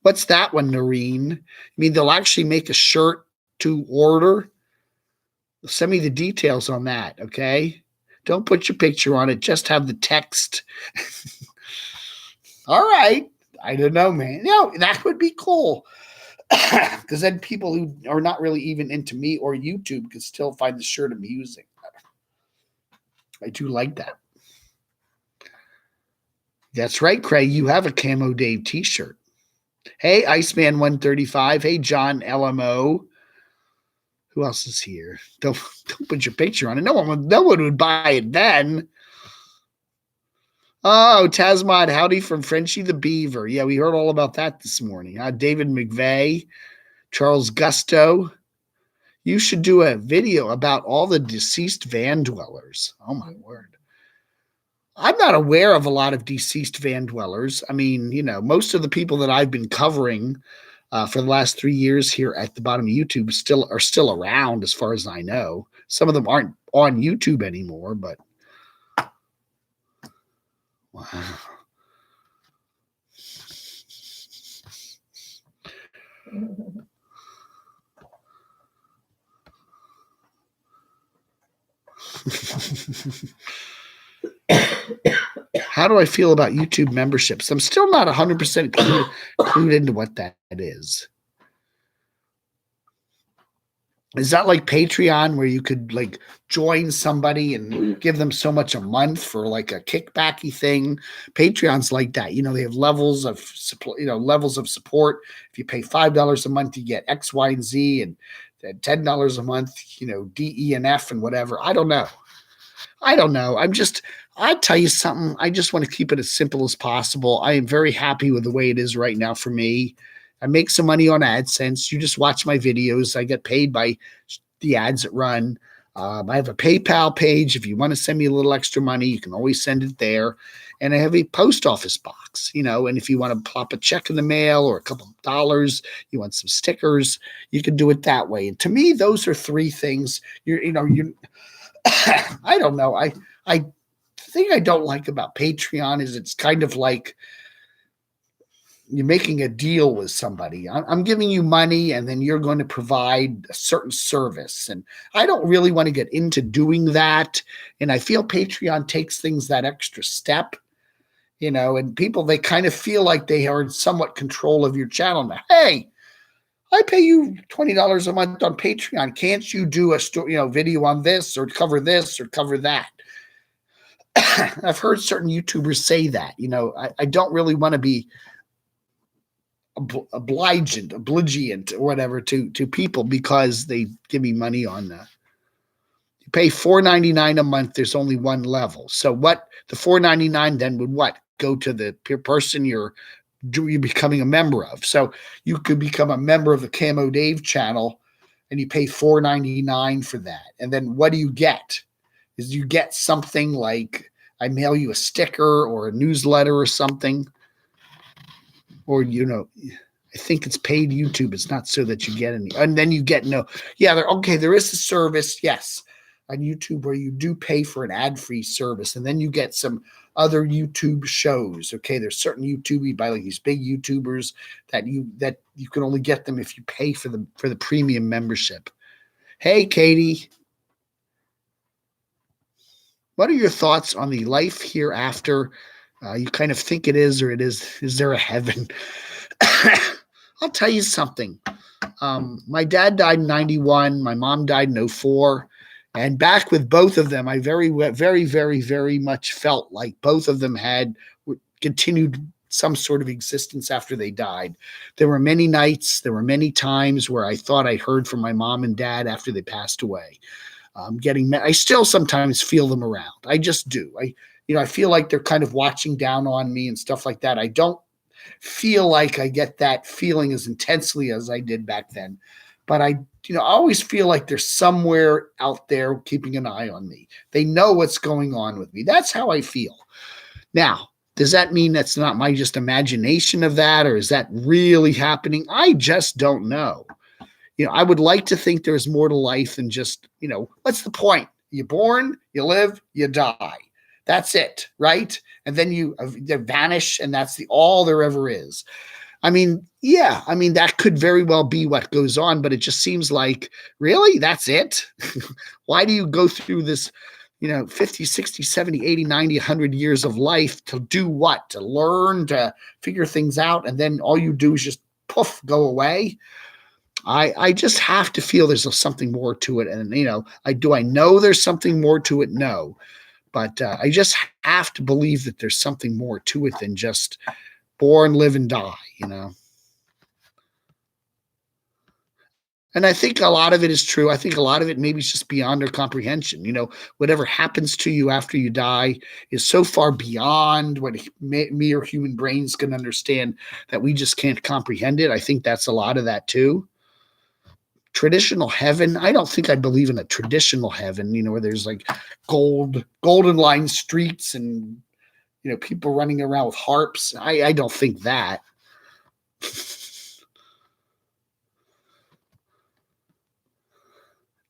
What's that one, Noreen? I mean, they'll actually make a shirt to order? Send me the details on that, okay? Don't put your picture on it. Just have the text. All right. I don't know, man. No, that would be cool. Because then people who are not really even into me or YouTube could still find the shirt amusing. I do like that. That's right, Craig. You have a Camo Dave t-shirt. Hey, Iceman 135. Hey, John LMO. Who else is here? Don't put your picture on it. No one would buy it then. Oh, Tasmod, howdy from Frenchie the Beaver. Yeah, we heard all about that this morning. David McVeigh, Charles Gusto. You should do a video about all the deceased van dwellers. Oh, my word. I'm not aware of a lot of deceased van dwellers. I mean, you know, most of the people that I've been covering for the last 3 years here at the bottom of YouTube are still around, as far as I know. Some of them aren't on YouTube anymore, but wow. How do I feel about YouTube memberships? I'm still not 100% clued into what that is. Is that like Patreon, where you could like join somebody and give them so much a month for like a kickbacky thing? Patreon's like that. You know, they have levels of support. You know, levels of support. If you pay $5 a month, you get X, Y, and Z, and $10 a month. You know, D, E, and F, and whatever. I don't know. I tell you something. I just want to keep it as simple as possible. I am very happy with the way it is right now for me. I make some money on AdSense. You just watch my videos. I get paid by the ads that run. I have a PayPal page. If you want to send me a little extra money, you can always send it there. And I have a post office box, you know, and if you want to plop a check in the mail or a couple of dollars, you want some stickers, you can do it that way. And to me, those are three things. I don't know. I thing I don't like about Patreon is it's kind of like you're making a deal with somebody. I'm giving you money and then you're going to provide a certain service. And I don't really want to get into doing that. And I feel Patreon takes things that extra step, you know, and people, they kind of feel like they are in somewhat control of your channel now. Hey, I pay you $20 a month on Patreon. Can't you do a video on this or cover that? I've heard certain YouTubers say that, I don't really want to be obligent, or whatever to people because they give me money on that. You pay $4.99 a month. There's only one level. So what the $4.99 then would what go to the person you're becoming a member of. So you could become a member of the Camo Dave channel and you pay $4.99 for that. And then what do you get? Is you get something like I mail you a sticker or a newsletter or something. Or, I think it's paid YouTube. It's not so that you get any. And then you get there is a service, yes, on YouTube where you do pay for an ad-free service. And then you get some other YouTube shows. Okay, there's certain YouTube by like these big YouTubers that you can only get them if you pay for the premium membership. Hey, Katie. What are your thoughts on the life hereafter? You kind of think it is, or it is. Is there a heaven? I'll tell you something. My dad died in 91. My mom died in 2004. And back with both of them, I very, very, very, very much felt like both of them had continued some sort of existence after they died. There were many nights, there were many times where I thought I heard from my mom and dad after they passed away. I still sometimes feel them around. I just do. I feel like they're kind of watching down on me and stuff like that. I don't feel like I get that feeling as intensely as I did back then. But I always feel like there's somewhere out there keeping an eye on me. They know what's going on with me. That's how I feel. Now, does that mean that's not my just imagination of that, or is that really happening? I just don't know. I would like to think there's more to life than just, what's the point? You're born, you live, you die. That's it, right? And then you vanish, and that's all there ever is. That could very well be what goes on, but it just seems like, really? That's it? Why do you go through this, 50, 60, 70, 80, 90, 100 years of life to do what? To learn, to figure things out, and then all you do is just poof, go away? I just have to feel there's something more to it. And, I know there's something more to it? No. But I just have to believe that there's something more to it than just born, live, and die, And I think a lot of it is true. I think a lot of it maybe is just beyond our comprehension. Whatever happens to you after you die is so far beyond what me or human brains can understand that we just can't comprehend it. I think that's a lot of that too. Traditional heaven. I don't think I believe in a traditional heaven, where there's like golden lined streets and, people running around with harps. I don't think that.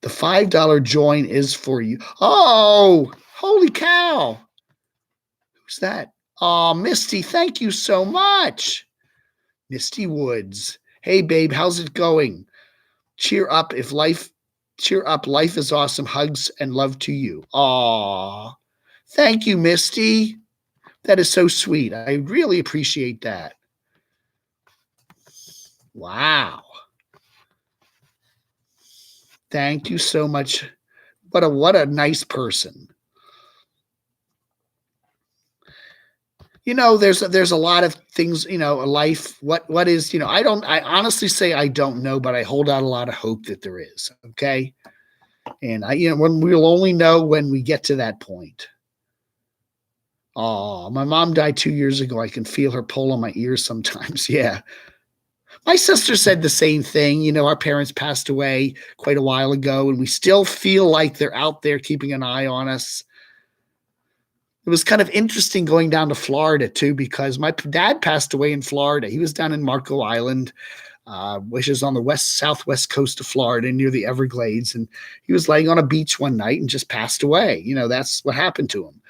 The $5 join is for you. Oh, holy cow. Who's that? Oh, Misty, thank you so much. Misty Woods. Hey, babe, how's it going? Cheer up. Cheer up. Life is awesome. Hugs and love to you. Aw, thank you, Misty. That is so sweet. I really appreciate that. Wow. Thank you so much. What a nice person. There's a lot of things, life, what is, I honestly say I don't know, but I hold out a lot of hope that there is. Okay. And when we'll only know when we get to that point. Oh, my mom died 2 years ago. I can feel her pull on my ears sometimes. Yeah. My sister said the same thing. Our parents passed away quite a while ago, and we still feel like they're out there keeping an eye on us. It was kind of interesting going down to Florida too, because my dad passed away in Florida. He was down in Marco Island, which is on the southwest coast of Florida near the Everglades. And he was laying on a beach one night and just passed away. That's what happened to him.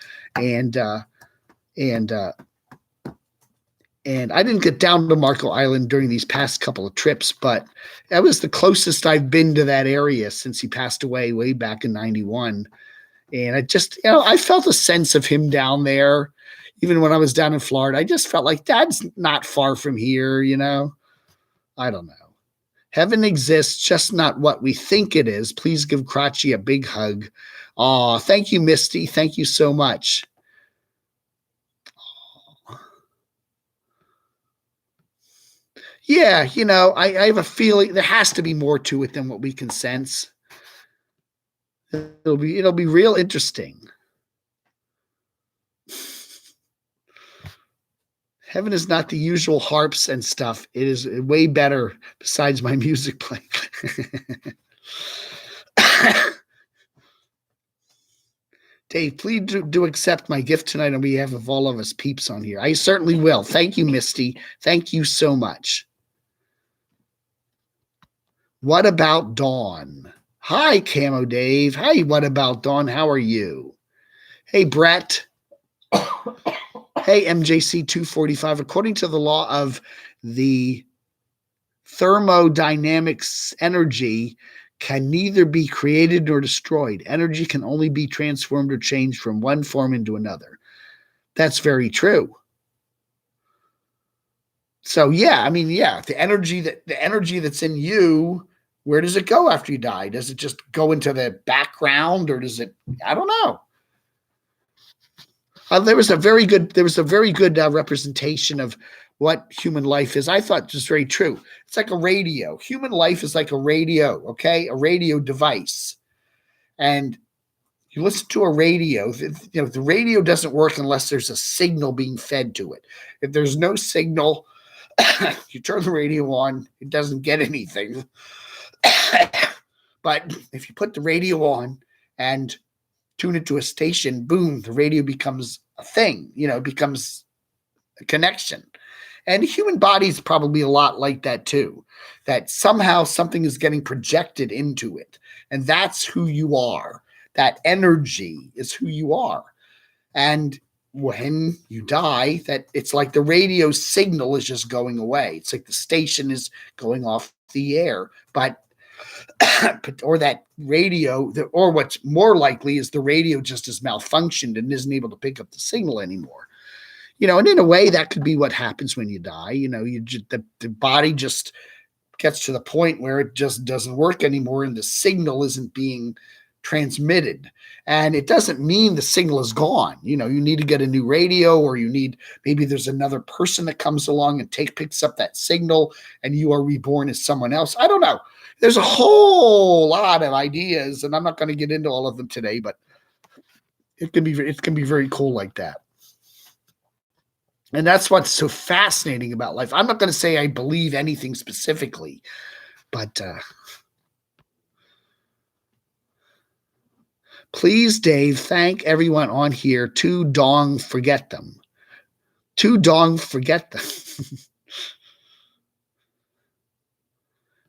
And I didn't get down to Marco Island during these past couple of trips, but that was the closest I've been to that area since he passed away way back in 91. And I just, I felt a sense of him down there. Even when I was down in Florida, I just felt like Dad's not far from here, I don't know. Heaven exists, just not what we think it is. Please give Crotchy a big hug. Aw, thank you, Misty. Thank you so much. Yeah, I have a feeling there has to be more to it than what we can sense. It'll be real interesting. Heaven is not the usual harps and stuff. It is way better besides my music playing. Dave, please do accept my gift tonight on behalf of all of us peeps on here. I certainly will. Thank you, Misty. Thank you so much. What about Dawn? Hi, Camo Dave. Hi, what about Dawn? How are you? Hey, Brett. Hey, MJC 245. According to the law of the thermodynamics, energy can neither be created nor destroyed. Energy can only be transformed or changed from one form into another. That's very true. So yeah, the energy that's in you, where does it go after you die? Does it just go into the background, or does it? I don't know. There was a very good representation of what human life is. I thought was very true. It's like a radio. Human life is like a radio, okay? A radio device. And you listen to a radio, the radio doesn't work unless there's a signal being fed to it. If there's no signal, you turn the radio on, it doesn't get anything. But if you put the radio on and tune it to a station, boom, the radio becomes a thing, it becomes a connection. And the human body is probably a lot like that too, that somehow something is getting projected into it. And that's who you are. That energy is who you are. And when you die, that it's like the radio signal is just going away. It's like the station is going off the air, but or that radio, or what's more likely is the radio just has malfunctioned and isn't able to pick up the signal anymore. And in a way, that could be what happens when you die. The body just gets to the point where it just doesn't work anymore, and the signal isn't being transmitted. And it doesn't mean the signal is gone. You need to get a new radio, or maybe there's another person that comes along and picks up that signal, and you are reborn as someone else. I don't know. There's a whole lot of ideas, and I'm not going to get into all of them today, but it can be very cool like that. And that's what's so fascinating about life. I'm not going to say I believe anything specifically, but please, Dave, thank everyone on here. Too dong forget them. Too dong forget them.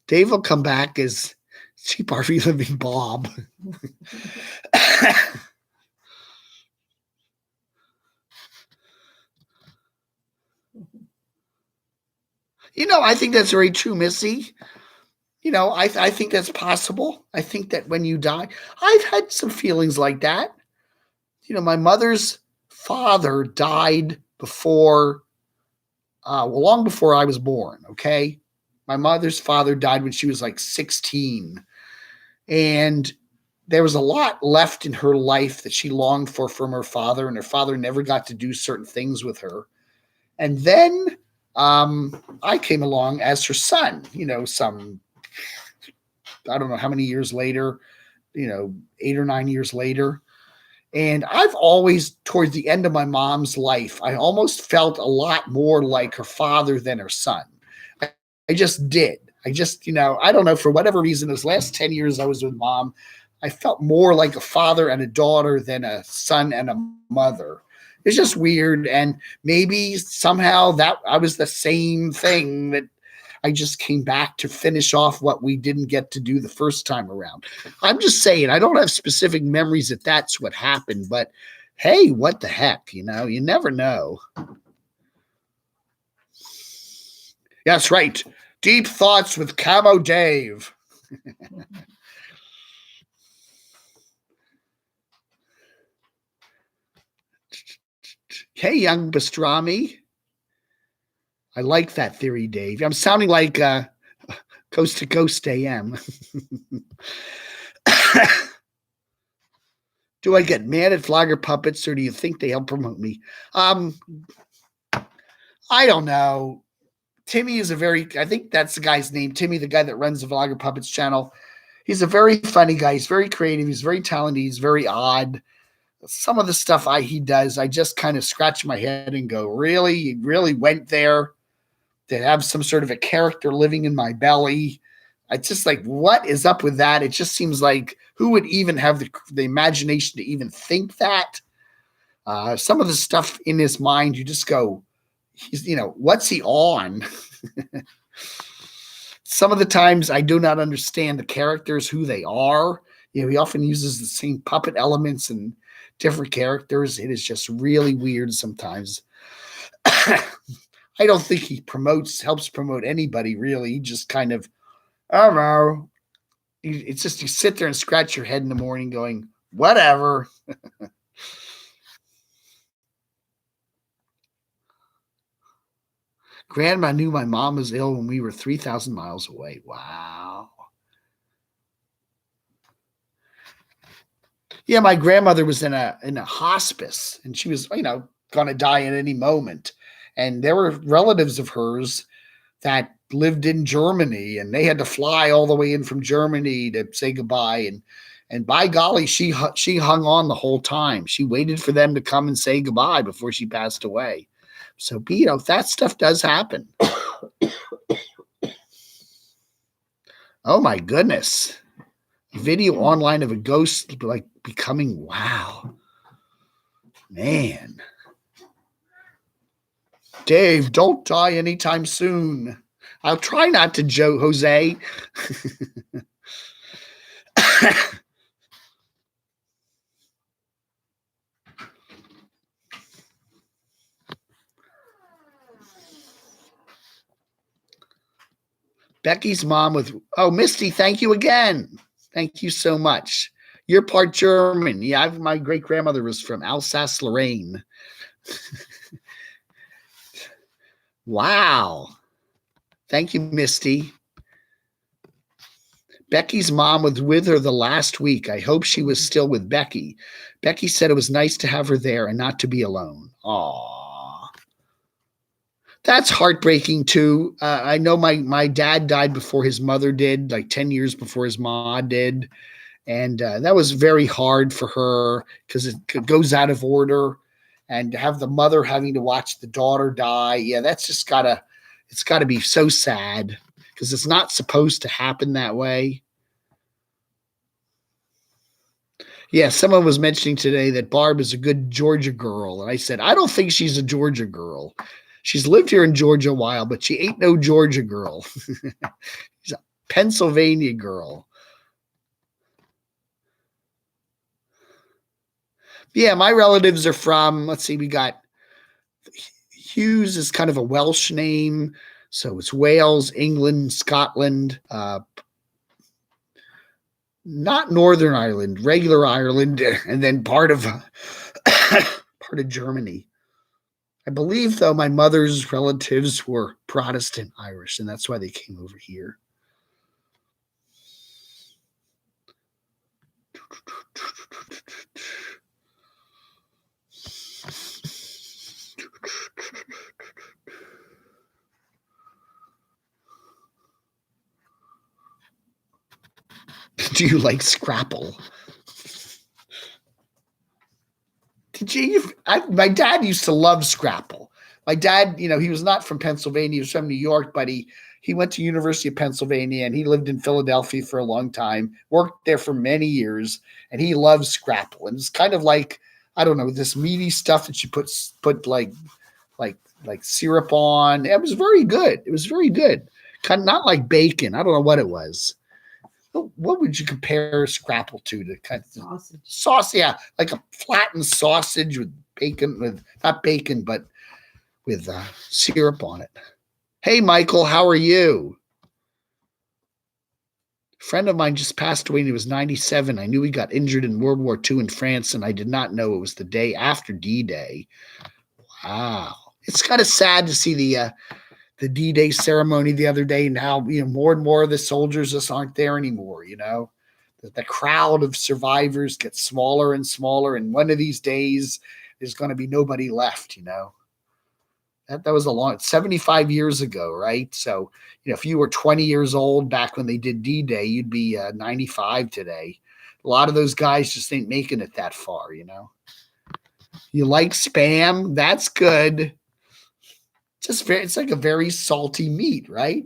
Dave will come back as Cheap RV Living Bob. I think that's very true, Missy. I think that's possible. I think that when you die, I've had some feelings like that. My mother's father died before, long before I was born, okay? My mother's father died when she was like 16. And there was a lot left in her life that she longed for from her father, and her father never got to do certain things with her. And then I came along as her son, I don't know how many years later, 8 or 9 years later. And I've always, towards the end of my mom's life, I almost felt a lot more like her father than her son. I just did. I don't know, for whatever reason, those last 10 years I was with Mom, I felt more like a father and a daughter than a son and a mother. It's just weird. And maybe somehow that I was the same thing, that I just came back to finish off what we didn't get to do the first time around. I'm just saying, I don't have specific memories that that's what happened, but hey, what the heck, you never know. That's right. Deep Thoughts with Camo Dave. Hey, young Pastrami. I like that theory, Dave. I'm sounding like Coast to Coast AM. Do I get mad at Flogger Puppets, or do you think they help promote me? I don't know. Timmy is I think that's the guy's name, Timmy, the guy that runs the Vlogger Puppets channel. He's a very funny guy. He's very creative. He's very talented. He's very odd. Some of the stuff he does, I just kind of scratch my head and go, really? You really went there to have some sort of a character living in my belly? I just like, what is up with that? It just seems like who would even have the imagination to even think that? Some of the stuff in his mind, you just go, what's he on? Some of the times I do not understand the characters, who they are. He often uses the same puppet elements and different characters. It is just really weird sometimes. I don't think he helps promote anybody really. He just kind of, I don't know. It's just you sit there and scratch your head in the morning going, whatever. Grandma knew my mom was ill when we were 3,000 miles away. Wow. Yeah, my grandmother was in a hospice, and she was, going to die at any moment. And there were relatives of hers that lived in Germany, and they had to fly all the way in from Germany to say goodbye. And by golly, she hung on the whole time. She waited for them to come and say goodbye before she passed away. So, that stuff does happen. Oh my goodness. Video online of a ghost like becoming, wow. Man. Dave, don't die anytime soon. I'll try not to, Jose. Becky's mom Misty, thank you again. Thank you so much. You're part German. Yeah, my great-grandmother was from Alsace-Lorraine. Wow. Thank you, Misty. Becky's mom was with her the last week. I hope she was still with Becky. Becky said it was nice to have her there and not to be alone. Aww. That's heartbreaking too. I know my dad died before his mother did, like 10 years before his mom did. And that was very hard for her because it goes out of order. And to have the mother having to watch the daughter die, yeah, that's just it's gotta be so sad because it's not supposed to happen that way. Yeah, someone was mentioning today that Barb is a good Georgia girl. And I said, I don't think she's a Georgia girl. She's lived here in Georgia a while, but she ain't no Georgia girl. She's a Pennsylvania girl. Yeah, my relatives are from, let's see, we got Hughes is kind of a Welsh name. So it's Wales, England, Scotland, not Northern Ireland, regular Ireland, and then part of Germany. I believe, though, my mother's relatives were Protestant Irish, and that's why they came over here. Do you like Scrapple? My dad used to love Scrapple. My dad, he was not from Pennsylvania. He was from New York, but he went to University of Pennsylvania and he lived in Philadelphia for a long time, worked there for many years, and he loves Scrapple. And it's kind of like, I don't know, this meaty stuff that you put like syrup on. It was very good. It was very good. Kind of not like bacon. I don't know what it was. What would you compare Scrapple to? Kind of sauce, yeah, like a flattened sausage with bacon, not bacon, but with syrup on it. Hey, Michael, how are you? A friend of mine just passed away when he was 97. I knew he got injured in World War II in France, and I did not know it was the day after D-Day. Wow. It's kind of sad to see the D-Day ceremony the other day. Now, more and more of the soldiers just aren't there anymore, The crowd of survivors gets smaller and smaller, and one of these days there's going to be nobody left, That was a long 75 years ago, right? So, if you were 20 years old back when they did D-Day, you'd be 95 today. A lot of those guys just ain't making it that far, You like Spam? That's good. It's like a very salty meat, right?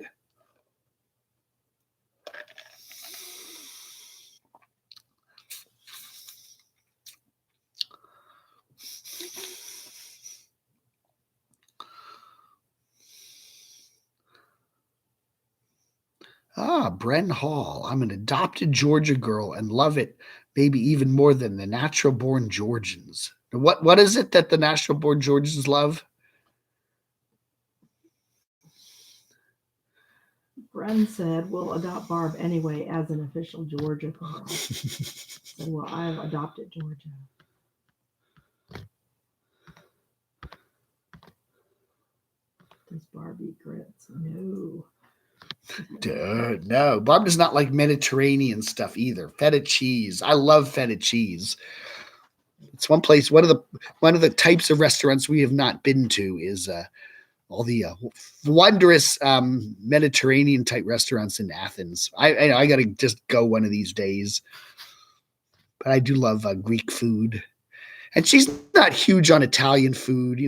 Bren Hall. I'm an adopted Georgia girl and love it, maybe even more than the natural born Georgians. What is it that the natural born Georgians love? Bren said, we'll adopt Barb anyway as an official Georgia girl. Said, well, I've adopted Georgia. Does Barb eat grits? No. Dude, no. Barb does not like Mediterranean stuff either. Feta cheese. I love feta cheese. It's one place. One of the types of restaurants we have not been to is all the wondrous Mediterranean type restaurants in Athens. I got to just go one of these days. But I do love Greek food, and she's not huge on Italian food.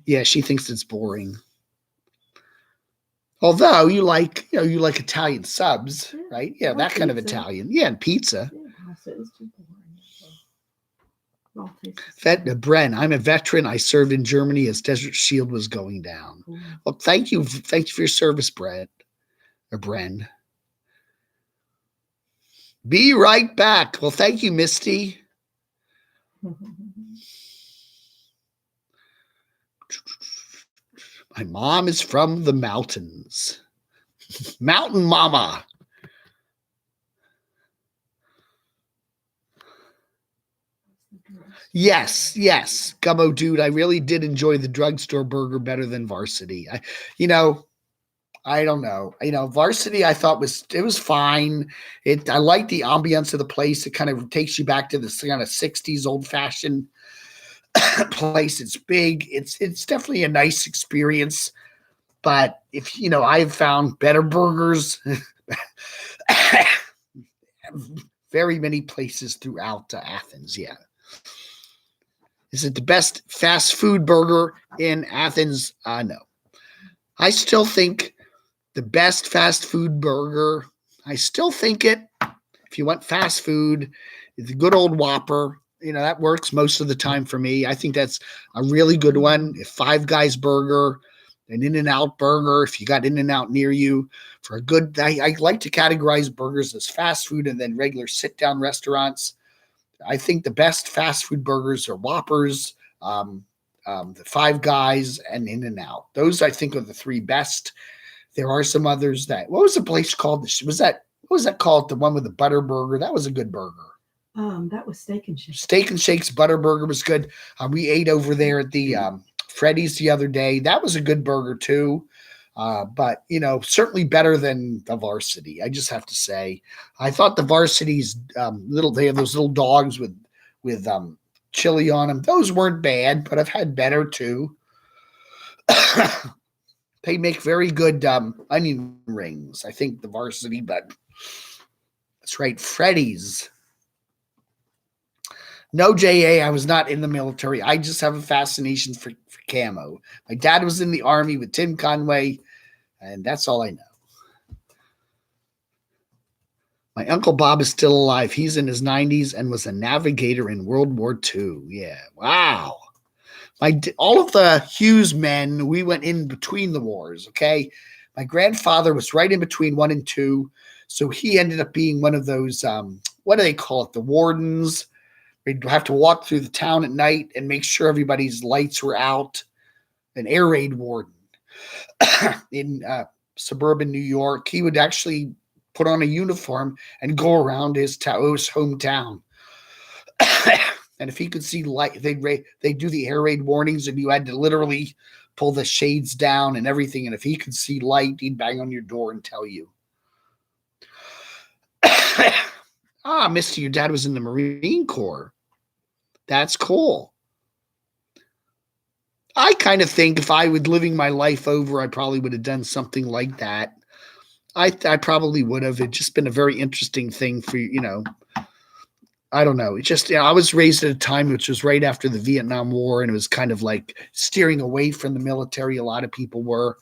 Yeah, she thinks it's boring. Although you like Italian subs, right? Yeah, that kind of Italian. Yeah, and pizza. Yeah, pasta is too boring. Bren, I'm a veteran. I served in Germany as Desert Shield was going down. Cool. Well, thank you for your service, Bren. Be right back. Well, thank you, Misty. My mom is from the mountains. Mountain Mama. Yes. Camo, dude, I really did enjoy the drugstore burger better than Varsity. I don't know. Varsity I thought was fine. I like the ambience of the place. It kind of takes you back to this kind of 60s old-fashioned place. It's big. It's definitely a nice experience. But if I've found better burgers very many places throughout Athens. Yeah. Is it the best fast food burger in Athens? No. I still think the best fast food burger, if you want fast food, the good old Whopper, that works most of the time for me. I think that's a really good one. If Five Guys burger, an In-N-Out burger, if you got In-N-Out near you, for a good, I like to categorize burgers as fast food and then regular sit-down restaurants. I think the best fast food burgers are Whoppers, the Five Guys, and In-N-Out. Those, I think, are the three best. There are some others what was the place called? What was that called? The one with the butter burger? That was a good burger. That was Steak and Shake. Steak and Shake's butter burger was good. We ate over there at the Freddy's the other day. That was a good burger too. But certainly better than the Varsity. I just have to say, I thought the Varsity's they have those little dogs with chili on them. Those weren't bad, but I've had better too. They make very good onion rings. I think the Varsity, but that's right, Freddy's. No, JA, I was not in the military. I just have a fascination for camo. My dad was in the Army with Tim Conway, and that's all I know. My Uncle Bob is still alive. He's in his 90s and was a navigator in World War II. Yeah, wow. All of the Hughes men, we went in between the wars, okay? My grandfather was right in between 1 and 2, so he ended up being one of those, what do they call it, the wardens. We'd have to walk through the town at night and make sure everybody's lights were out. An air raid warden in suburban New York. He would actually put on a uniform and go around his hometown. And if he could see light, they'd do the air raid warnings, and you had to literally pull the shades down and everything. And if he could see light, he'd bang on your door and tell you. Mister, your dad was in the Marine Corps. That's cool. I kind of think if I was living my life over, I probably would have done something like that. I probably would have. It's just been a very interesting thing for, I don't know. It just, I was raised at a time which was right after the Vietnam War, and it was kind of like steering away from the military. A lot of people were,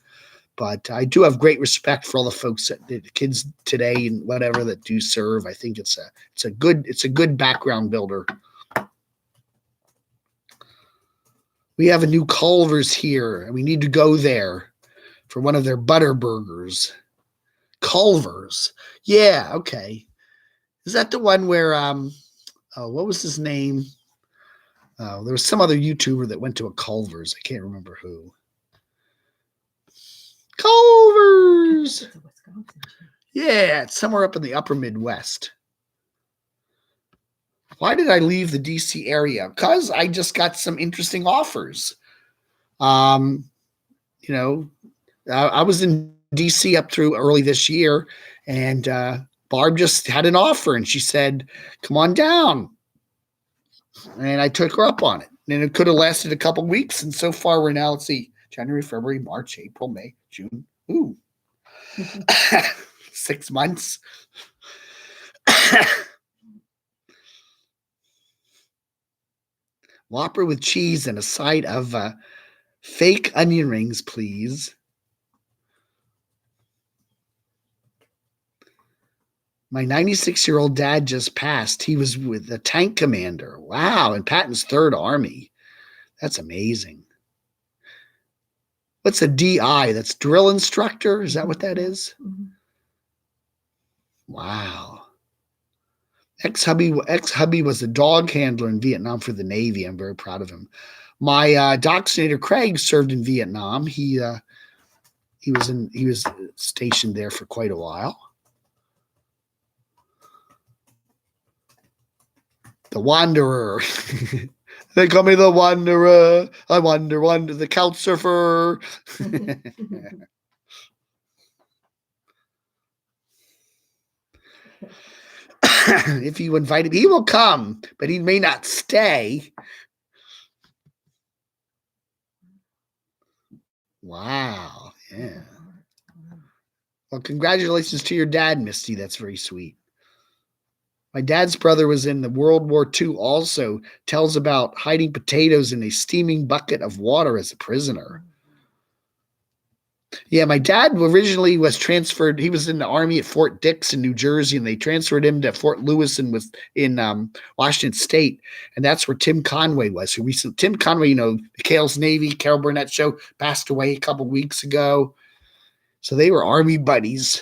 but I do have great respect for all the folks the kids today and whatever that do serve. I think it's a good background builder. We have a new Culver's here, and we need to go there for one of their butter burgers. Culver's. Yeah, okay. Is that the one where what was his name? There was some other YouTuber that went to a Culver's. I can't remember who. Culver's. Yeah, it's somewhere up in the upper Midwest. Why did I leave the DC area? Because I just got some interesting offers. I was in DC up through early this year, and Barb just had an offer, and she said, "Come on down." And I took her up on it. And it could have lasted a couple weeks, and so far we're now, let's see, January, February, March, April, May, June. Ooh. 6 months. Whopper with cheese and a side of fake onion rings, please. My 96-year-old dad just passed. He was with the tank commander. Wow, in Patton's Third Army. That's amazing. What's a DI? That's drill instructor? Is that what that is? Mm-hmm. Wow. Ex-hubby was a dog handler in Vietnam for the Navy. I'm very proud of him. My Doxinator Craig served in Vietnam. He was stationed there for quite a while. The Wanderer. They call me the Wanderer. I wonder, the couch surfer. If you invite him, he will come, but he may not stay. Wow. Yeah. Well, congratulations to your dad, Misty. That's very sweet. My dad's brother was in the World War II also. Tells about hiding potatoes in a steaming bucket of water as a prisoner. Yeah, my dad originally was transferred. He was in the Army at Fort Dix in New Jersey, and they transferred him to Fort Lewis in Washington State, and that's where Tim Conway was. Tim Conway, McHale's Navy, Carol Burnett show, passed away a couple weeks ago. So they were Army buddies.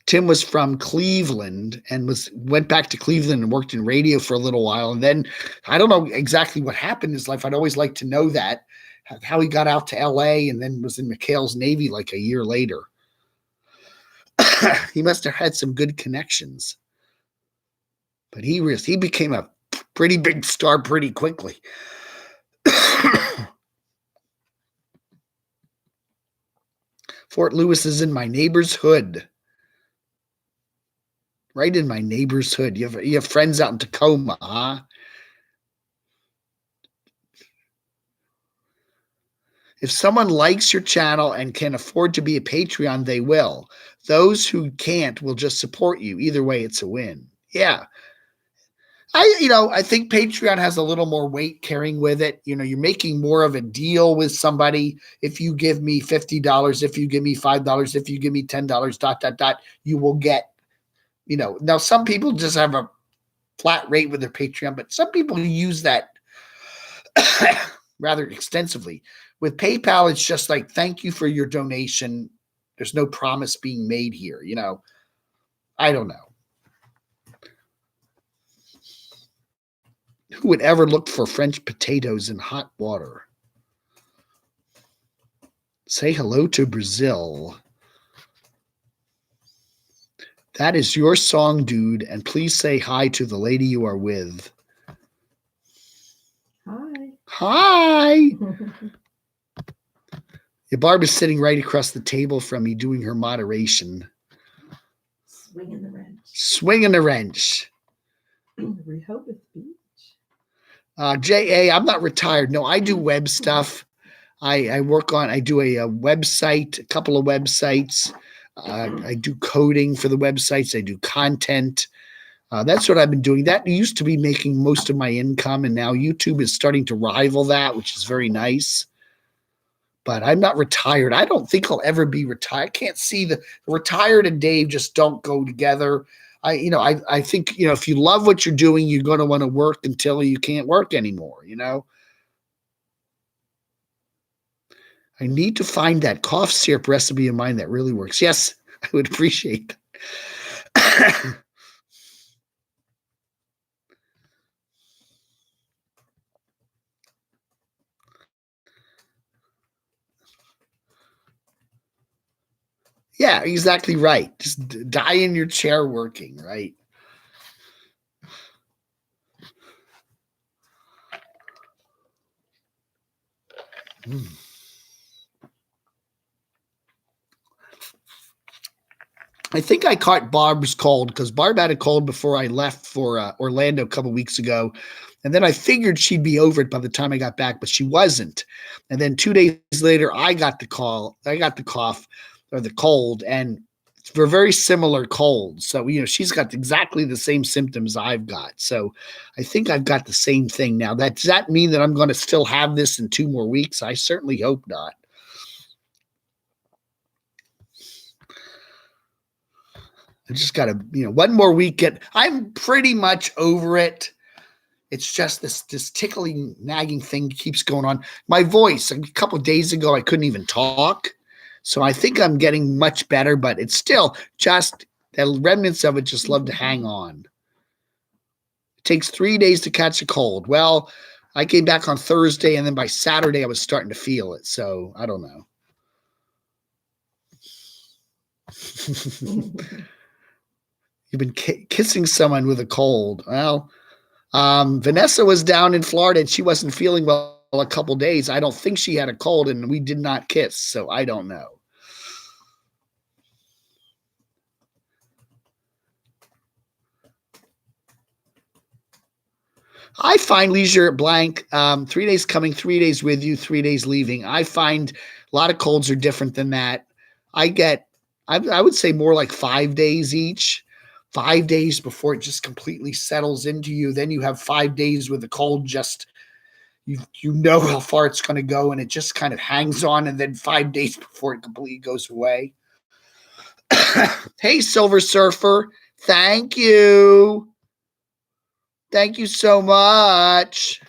Tim was from Cleveland and went back to Cleveland and worked in radio for a little while. And then I don't know exactly what happened in his life. I'd always like to know that, how he got out to LA and then was in McHale's Navy like a year later. He must have had some good connections. But he became a pretty big star pretty quickly. Fort Lewis is in my neighbor's hood. Right in my neighbor's hood. You have friends out in Tacoma, huh? If someone likes your channel and can afford to be a Patreon, they will. Those who can't will just support you. Either way, it's a win. Yeah. I think Patreon has a little more weight carrying with it. You're making more of a deal with somebody. If you give me $50, if you give me $5, if you give me $10, ... you will get, now some people just have a flat rate with their Patreon, but some people use that rather extensively. With PayPal, it's just like, thank you for your donation. There's no promise being made here. I don't know. Who would ever look for French potatoes in hot water? Say hello to Brazil. That is your song, dude. And please say hi to the lady you are with. Hi. Hi. Yeah, Barb is sitting right across the table from me doing her moderation. Swinging the wrench. Swinging the wrench. Rehoboth Beach. JA, I'm not retired. No, I do web stuff. I do a website, a couple of websites. I do coding for the websites. I do content. That's what I've been doing. That used to be making most of my income, and now YouTube is starting to rival that, which is very nice. But I'm not retired. I don't think I'll ever be retired. I can't see the retired and Dave just don't go together. I think, if you love what you're doing, you're going to want to work until you can't work anymore, I need to find that cough syrup recipe of mine that really works. Yes, I would appreciate that. Yeah, exactly right. Just die in your chair working, right? Mm. I think I caught Barb's cold because Barb had a cold before I left for Orlando a couple weeks ago. And then I figured she'd be over it by the time I got back, but she wasn't. And then 2 days later, I got the cough or the cold, and we're very similar colds. So, she's got exactly the same symptoms I've got. So I think I've got the same thing now. Does that mean that I'm going to still have this in 2 more weeks? I certainly hope not. I just got to, one more week. I'm pretty much over it. It's just this tickling, nagging thing keeps going on. My voice, a couple of days ago, I couldn't even talk. So I think I'm getting much better, but it's still just the remnants of it just love to hang on. It takes 3 days to catch a cold. Well, I came back on Thursday, and then by Saturday, I was starting to feel it. So I don't know. You've been kissing someone with a cold. Well, Vanessa was down in Florida and she wasn't feeling well a couple days. I don't think she had a cold, and we did not kiss, so I don't know. I find leisure blank, 3 days coming, 3 days with you, 3 days leaving. I find a lot of colds are different than that. I would say more like 5 days each. 5 days before it just completely settles into you. Then you have 5 days with the cold just you know how far it's going to go, and it just kind of hangs on, and then 5 days before it completely goes away. Hey, Silver Surfer, thank you. Thank you so much.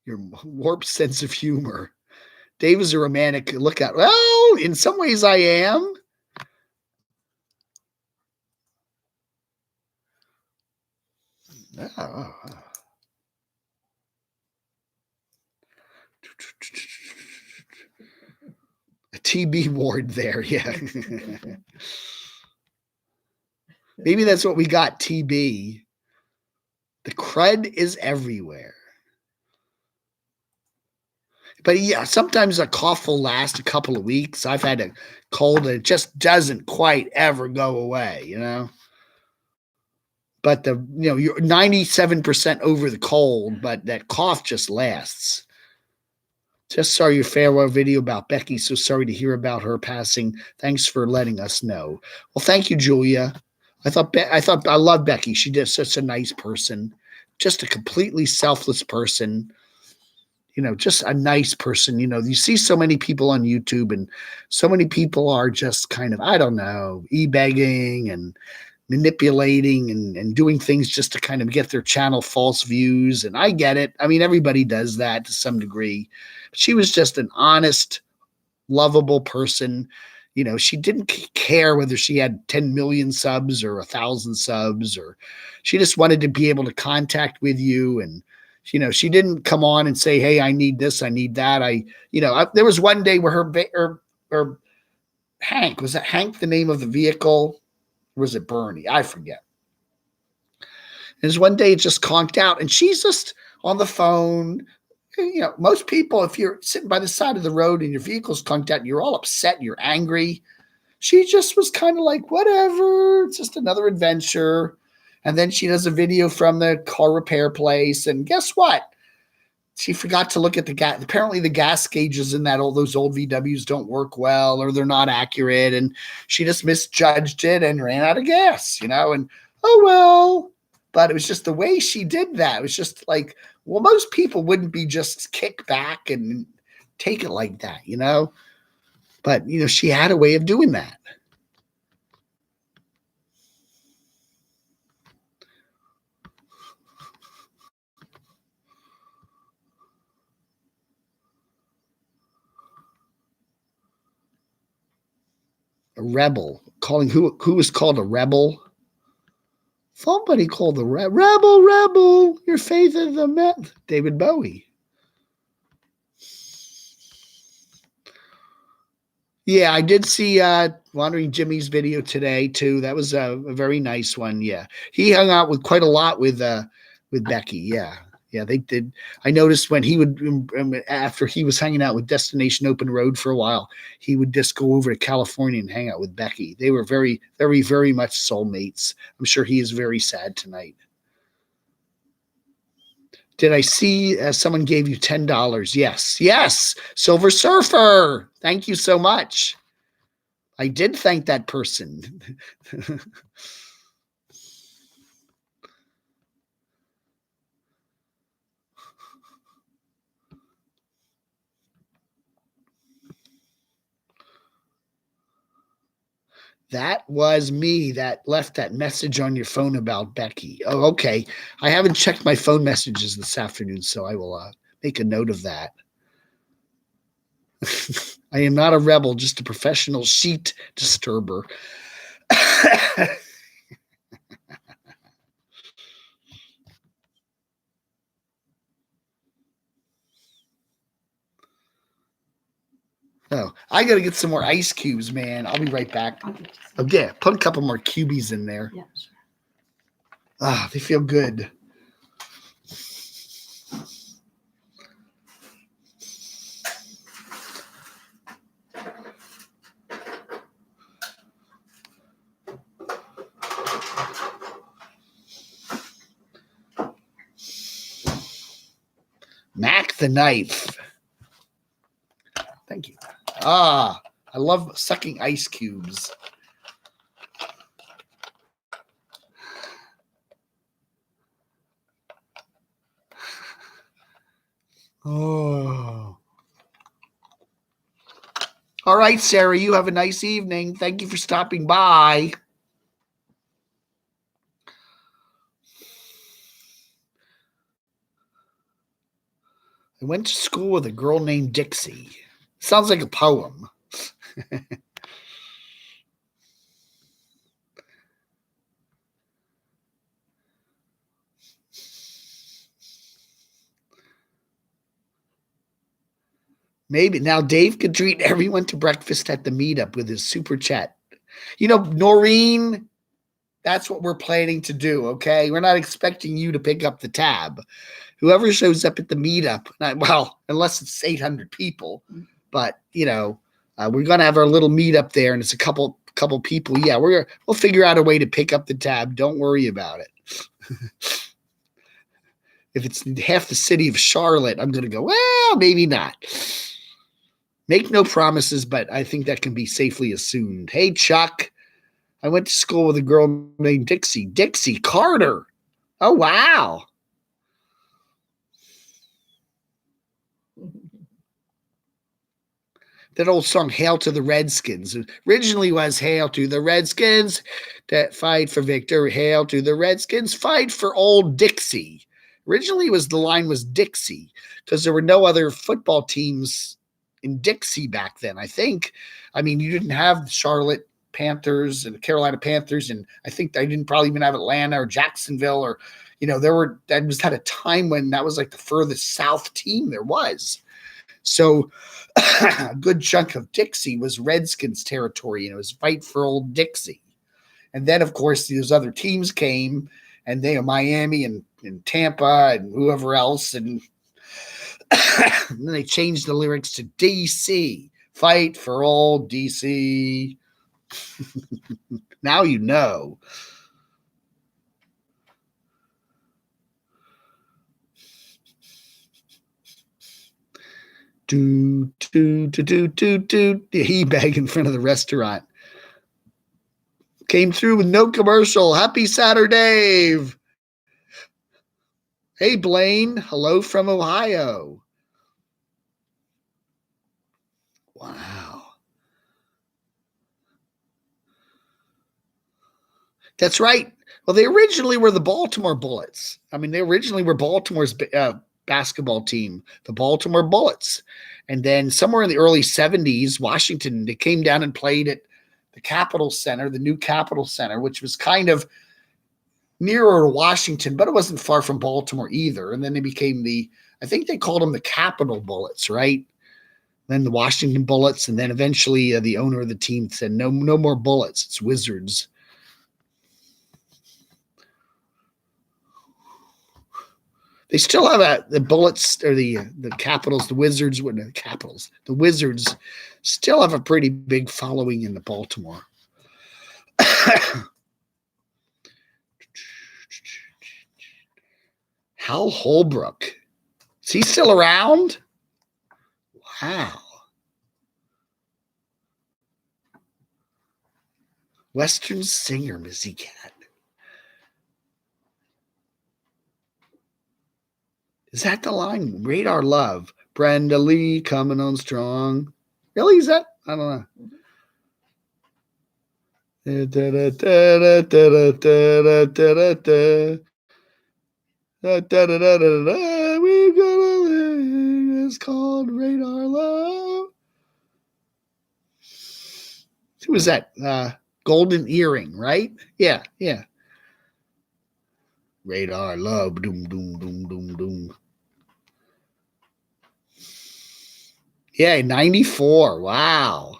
Your warped sense of humor. Dave is a romantic. Look at, well, in some ways I am. Oh. A TB ward there, yeah. Maybe that's what we got, TB. The crud is everywhere. But yeah, sometimes a cough will last a couple of weeks. I've had a cold that just doesn't quite ever go away, But you're 97% over the cold, but that cough just lasts. Just saw your farewell video about Becky. So sorry to hear about her passing. Thanks for letting us know. Well, thank you, Julia. I love Becky. She did such a nice person, just a completely selfless person. Just a nice person. You see so many people on YouTube, and so many people are just kind of, I don't know, e-begging and manipulating and doing things just to kind of get their channel false views. And I get it. I mean, everybody does that to some degree. But she was just an honest, lovable person. She didn't care whether she had 10 million subs or 1,000 subs, or she just wanted to be able to contact with you. And she didn't come on and say, hey, I need this, I need that. There was one day where her Hank, was that Hank the name of the vehicle? Or was it Bernie? I forget. There's one day it just conked out, and she's just on the phone. Most people, if you're sitting by the side of the road and your vehicle's conked out, you're all upset, you're angry. She just was kind of like, whatever, it's just another adventure. And then she does a video from the car repair place. And guess what? She forgot to look at the gas. Apparently the gas gauges in all those old VWs don't work well, or they're not accurate. And she just misjudged it and ran out of gas, and oh, well. But it was just the way she did that. It was just like, well, most people wouldn't be just kick back and take it like that, But, she had a way of doing that. A rebel. Calling who was called a rebel? Somebody called the rebel, your faith in the myth. David Bowie. Yeah, I did see Wandering Jimmy's video today too. That was a very nice one. Yeah, he hung out with quite a lot with Becky. Yeah, they did. I noticed when he would, after he was hanging out with Destination Open Road for a while, he would just go over to California and hang out with Becky. They were very, very, very much soulmates. I'm sure he is very sad tonight. Did I see someone gave you $10? Yes. Silver Surfer. Thank you so much. I did thank that person. That was me that left that message on your phone about Becky. Oh, okay. I haven't checked my phone messages this afternoon, so I will make a note of that. I am not a rebel, just a professional sheet disturber. Oh, I got to get some more ice cubes, man. I'll be right back. Oh, yeah. Put a couple more cubies in there. Yeah, sure. Ah, they feel good. Mac the knife. Thank you. I love sucking ice cubes. Oh. All right, Sarah, you have a nice evening. Thank you for stopping by. I went to school with a girl named Dixie. Sounds like a poem. Maybe. Now, Dave could treat everyone to breakfast at the meetup with his super chat. Noreen, that's what we're planning to do, okay? We're not expecting you to pick up the tab. Whoever shows up at the meetup, unless it's 800 people, but, we're going to have our little meetup there, and it's a couple people. Yeah, we'll figure out a way to pick up the tab. Don't worry about it. If it's half the city of Charlotte, I'm going to go, well, maybe not. Make no promises, but I think that can be safely assumed. Hey, Chuck, I went to school with a girl named Dixie. Dixie Carter. Oh, wow. That old song, Hail to the Redskins, originally was Hail to the Redskins, that fight for victory. Hail to the Redskins, fight for old Dixie. Originally, the line was Dixie because there were no other football teams in Dixie back then, I think. I mean, you didn't have Charlotte Panthers and Carolina Panthers, and I think I didn't probably even have Atlanta or Jacksonville, or, that was at a time when that was like the furthest south team there was. So a good chunk of Dixie was Redskins territory, and it was fight for old Dixie. And then, of course, these other teams came, and they are Miami and Tampa and whoever else, and and then they changed the lyrics to DC, fight for old DC. Now you know. The he bag in front of the restaurant. Came through with no commercial. Happy SaturDAVE. Hey, Blaine. Hello from Ohio. Wow. That's right. Well, they originally were the Baltimore Bullets. I mean, they originally were Baltimore's basketball team, the Baltimore Bullets. And then somewhere in the early 70s, Washington, they came down and played at the Capitol Center, the new Capitol Center, which was kind of nearer to Washington, but it wasn't far from Baltimore either. And then they became I think they called them the Capitol Bullets, right? Then the Washington Bullets. And then eventually the owner of the team said, no more Bullets. It's Wizards. They still have the Bullets or the Capitals, the Wizards, the Capitals, the Wizards still have a pretty big following in the Baltimore. Hal Holbrook. Is he still around? Wow. Western singer, Missy Cat. Is that the line? Radar Love. Brenda Lee coming on strong. Really? Is that? I don't know. We've got a thing. It's called Radar Love. Who was that? Golden Earring, right? Yeah. Radar Love. Doom, doom, doom, doom, doom. Yeah, 94. Wow.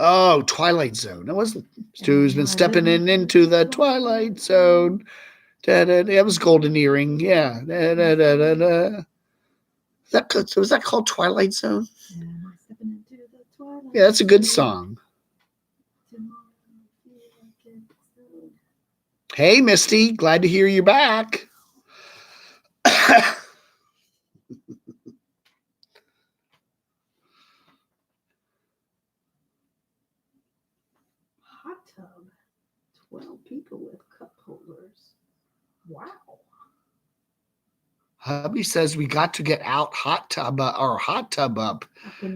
Oh, Twilight Zone. It wasn't. Stu's been stepping into the Twilight Zone. That was Golden Earring. Yeah. Was that called Twilight Zone? Yeah, that's a good song. Hey, Misty. Glad to hear you're back. Hot tub. 12 people with cup holders. Wow. Hubby says we got to get out hot tub up.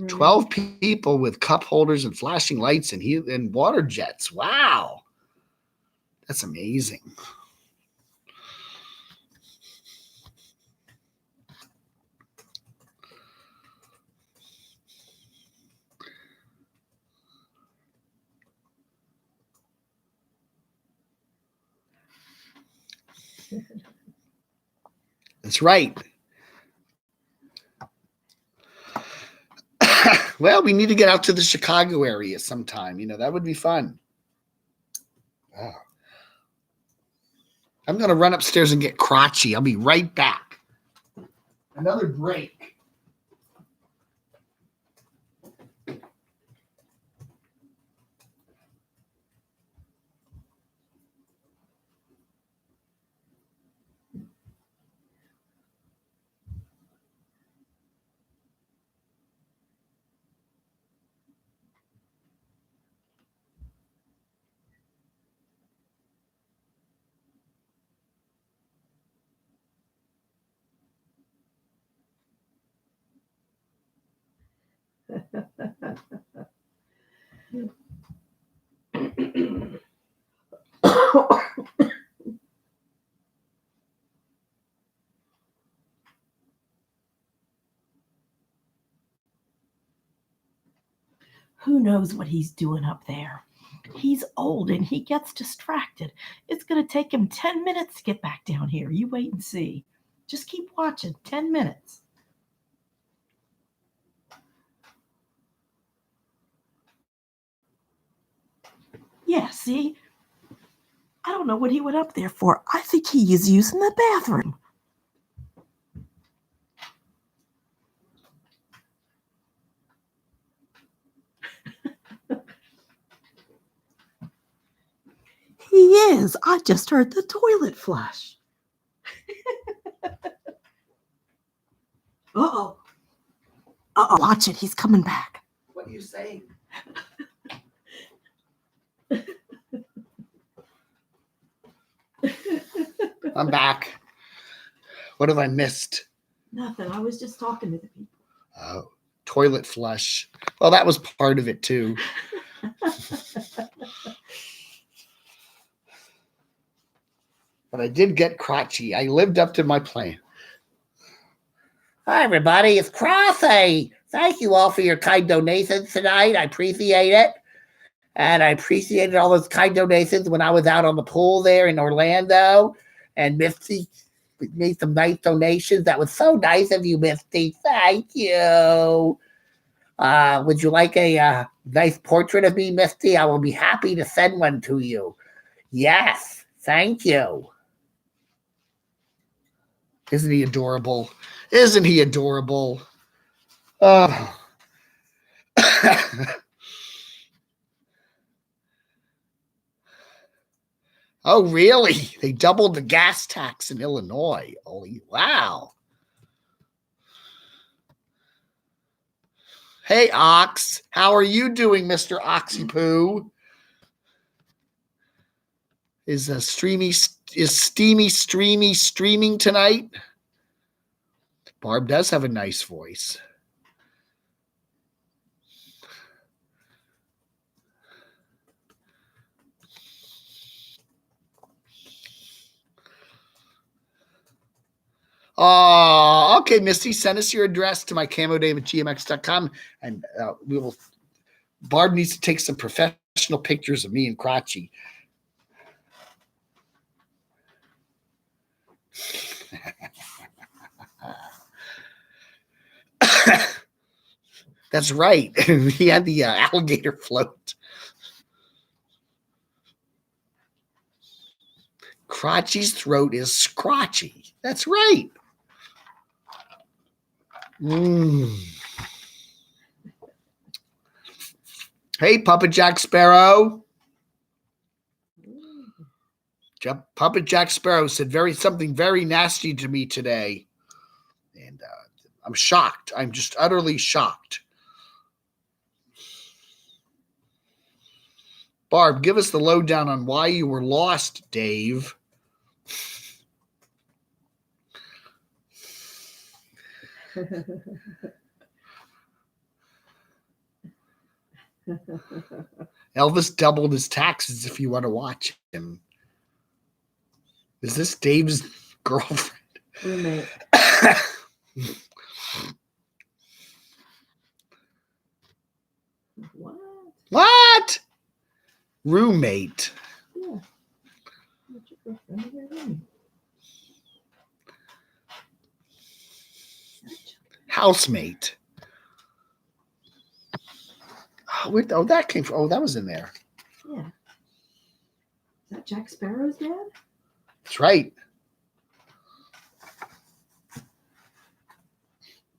12 people with cup holders and flashing lights and water jets. Wow. That's amazing. That's right. Well, we need to get out to the Chicago area sometime. That would be fun. Wow. I'm going to run upstairs and get crotchy. I'll be right back. Another break. Who knows what he's doing up there? He's old and he gets distracted. It's going to take him 10 minutes to get back down here. You wait and see. Just keep watching. 10 minutes. Yeah, see? I don't know what he went up there for. I think he is using the bathroom. He is. I just heard the toilet flush. Uh-oh. Uh-oh. Watch it. He's coming back. What are you saying? I'm back. What have I missed? Nothing. I was just talking to the people. Oh, toilet flush. Well, that was part of it too. But I did get crotchy. I lived up to my plan. Hi, everybody. It's Crossy. Thank you all for your kind donations tonight. I appreciate it. And I appreciated all those kind donations when I was out on the pool there in Orlando. And Misty made some nice donations. That was so nice of you, Misty. Thank you. Would you like a nice portrait of me, Misty? I will be happy to send one to you. Yes. Thank you. Isn't he adorable? Isn't he adorable? Oh. Oh, really? They doubled the gas tax in Illinois. Holy wow. Hey, Ox. How are you doing, Mr. Oxypoo? Is Steamy streaming tonight? Barb does have a nice voice. Oh, okay, Misty, send us your address to my camodave@gmx.com, and we will. Barb needs to take some professional pictures of me and Crotchy. That's right. He had the alligator float. Crotchy's throat is scrotchy. That's right. Hey, Puppet Jack Sparrow. Puppet Jack Sparrow said something very nasty to me today. And I'm shocked. I'm just utterly shocked. Barb, give us the lowdown on why you were lost, Dave. Elvis doubled his taxes if you want to watch him. Is this Dave's girlfriend? Roommate. What? What? Roommate. Yeah. What's your girlfriend and your roommate? Housemate. Oh, that came from. Oh, that was in there. Yeah. Is that Jack Sparrow's dad? That's right.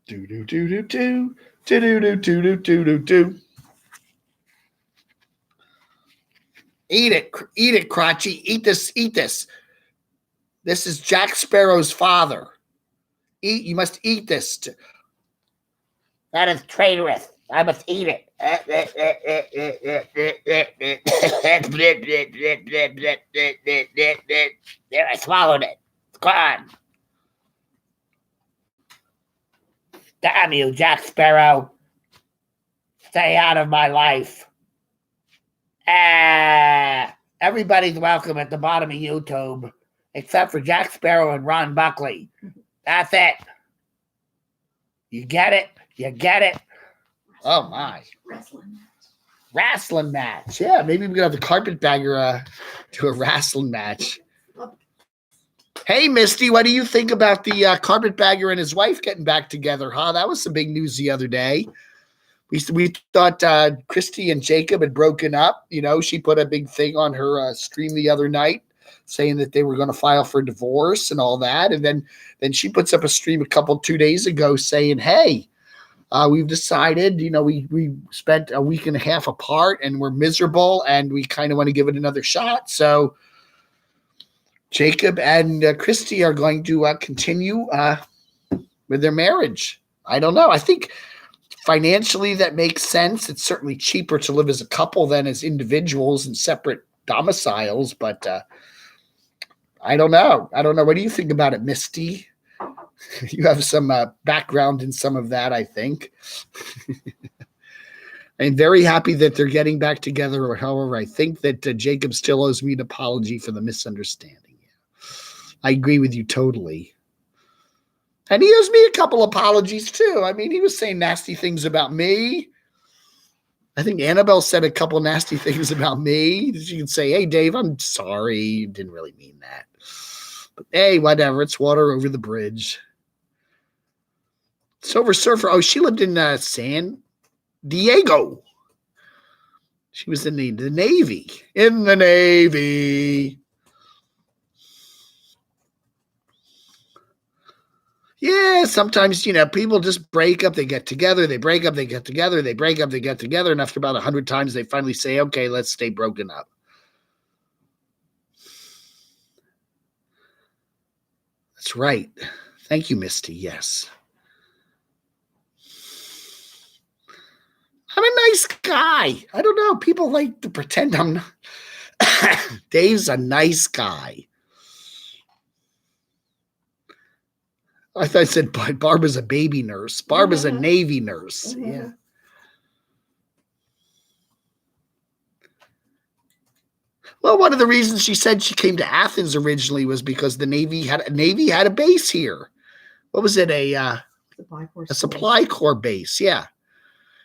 Do do do do do do do do do do do do. Eat it, Crotchy. Eat this. This is Jack Sparrow's father. You must eat this. That is traitorous. I must eat it. There, I swallowed it. It's gone. Damn you, Jack Sparrow. Stay out of my life. Everybody's welcome at the bottom of YouTube, except for Jack Sparrow and Ron Buckley. That's it. You get it? You get it? Oh, my. Wrestling match. Yeah, maybe we could have the carpetbagger do a wrestling match. Hey, Misty, what do you think about the carpetbagger and his wife getting back together, huh? That was some big news the other day. We thought Christy and Jacob had broken up. You know, she put a big thing on her stream the other night saying that they were going to file for divorce and all that. And then she puts up a stream 2 days ago saying, hey, we've decided, you know, we spent a week and a half apart and we're miserable and we kind of want to give it another shot. So Jacob and Christy are going to continue with their marriage. I don't know. I think financially that makes sense. It's certainly cheaper to live as a couple than as individuals in separate domiciles, but I don't know. What do you think about it, Misty? You have some background in some of that, I think. I'm very happy that they're getting back together. However, I think that Jacob still owes me an apology for the misunderstanding. I agree with you totally. And he owes me a couple apologies too. I mean, he was saying nasty things about me. I think Annabelle said a couple nasty things about me. She can say, hey, Dave, I'm sorry. Didn't really mean that. But hey, whatever. It's water over the bridge. Silver Surfer. Oh, she lived in San Diego. She was in the Navy. In the Navy. Yeah, sometimes, you know, people just break up, they get together, they break up, they get together, they break up, they get together, and after about 100 times, they finally say, okay, let's stay broken up. That's right. Thank you, Misty. Yes. I'm a nice guy. I don't know. People like to pretend I'm not. Dave's a nice guy. I thought I said Barbara's a baby nurse. Barbara's a Navy nurse. Yeah. Well, one of the reasons she said she came to Athens originally was because the Navy had a base here. What was it? A supply corps base. Yeah.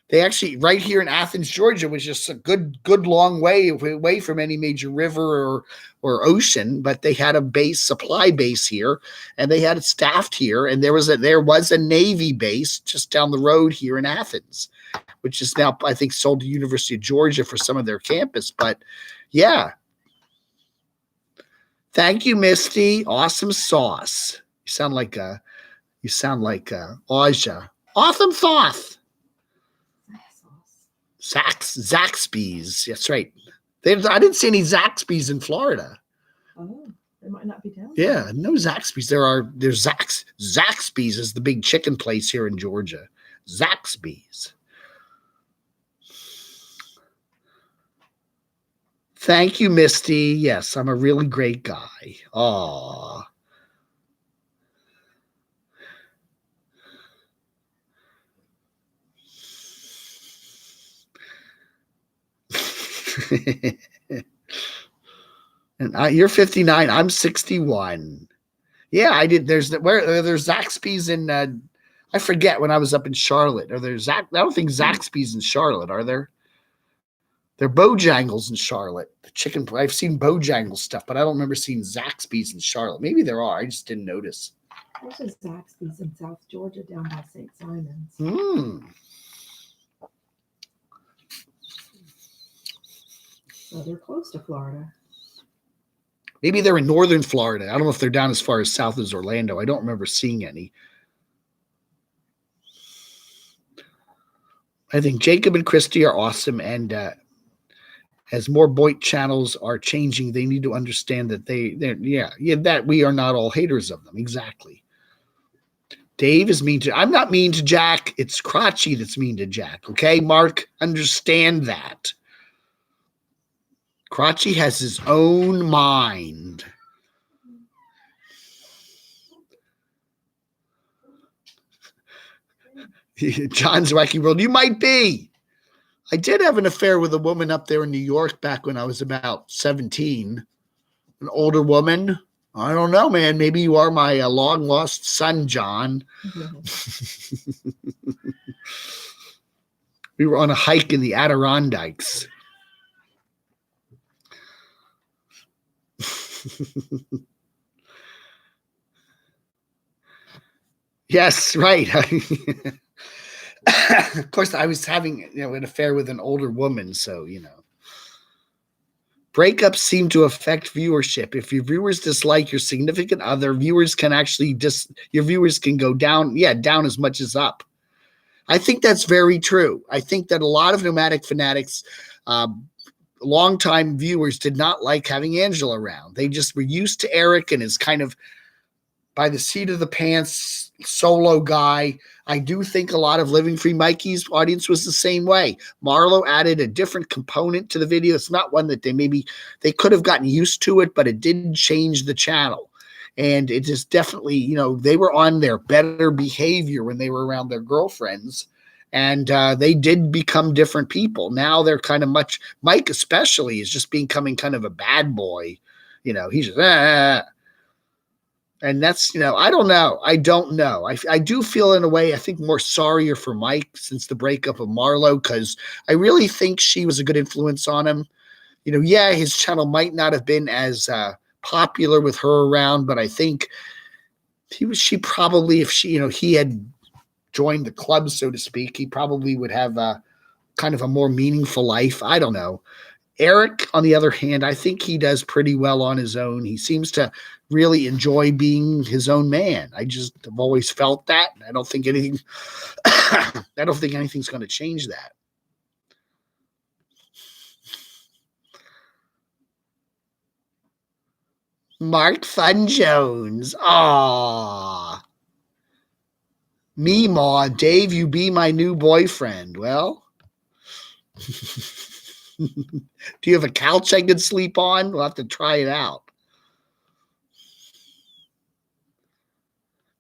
They actually, right here in Athens, Georgia, was just a good long way away from any major river or ocean, but they had a supply base here, and they had it staffed here, and there was a Navy base just down the road here in Athens, which is now, I think, sold to University of Georgia for some of their campus. But yeah. Thank you, Misty. Awesome sauce. You sound like Aja. Awesome sauce. Zaxby's. That's right. I didn't see any Zaxby's in Florida. Oh, they might not be down. Yeah, no Zaxby's. There's Zaxby's is the big chicken place here in Georgia. Zaxby's. Thank you, Misty. Yes, I'm a really great guy. Aw. And you're 59. I'm 61. Yeah, I did. There's Zaxby's in. I forget when I was up in Charlotte. I don't think Zaxby's in Charlotte. Are there? They're Bojangles in Charlotte. The chicken. I've seen Bojangles stuff, but I don't remember seeing Zaxby's in Charlotte. Maybe there are. I just didn't notice. There's a Zaxby's in South Georgia down by St. Simon's. So they're close to Florida. Maybe they're in northern Florida. I don't know if they're down as far as south as Orlando. I don't remember seeing any. I think Jacob and Christy are awesome, and as more Boyd channels are changing, they need to understand that that we are not all haters of them. Exactly. Dave is mean to. I'm not mean to Jack. It's Crotchy that's mean to Jack. Okay, Mark, understand that. Crotchy has his own mind. John's Wacky World. You might be. I did have an affair with a woman up there in New York back when I was about 17. An older woman. I don't know, man. Maybe you are my long-lost son, John. We were on a hike in the Adirondacks. Yes, right. Of course, I was having an affair with an older woman, so breakups seem to affect viewership. If your viewers dislike your significant other, viewers can actually your viewers can go down, down as much as up. I think that's very true. I think that a lot of Nomadic Fanatics, longtime viewers, did not like having Angela around. They just were used to Eric and his kind of by the seat of the pants solo guy. I do think a lot of Living Free Mikey's audience was the same way. Marlo added a different component to the video. It's not one that they could have gotten used to it, but it didn't change the channel. And it is definitely, they were on their better behavior when they were around their girlfriends. And they did become different people. Now they're kind of Mike especially is just becoming kind of a bad boy. He's just, and that's, I don't know. I don't know. I do feel in a way, I think more sorrier for Mike since the breakup of Marlo, because I really think she was a good influence on him. His channel might not have been as popular with her around, but I think she probably, if he had joined the club, so to speak, he probably would have kind of a more meaningful life. I don't know. Eric, on the other hand, I think he does pretty well on his own. He seems to really enjoy being his own man. I just have always felt that. I don't think anything's going to change that. Mark Fun Jones. Aww. Meemaw, Dave, you be my new boyfriend. Well, do you have a couch I could sleep on? We'll have to try it out.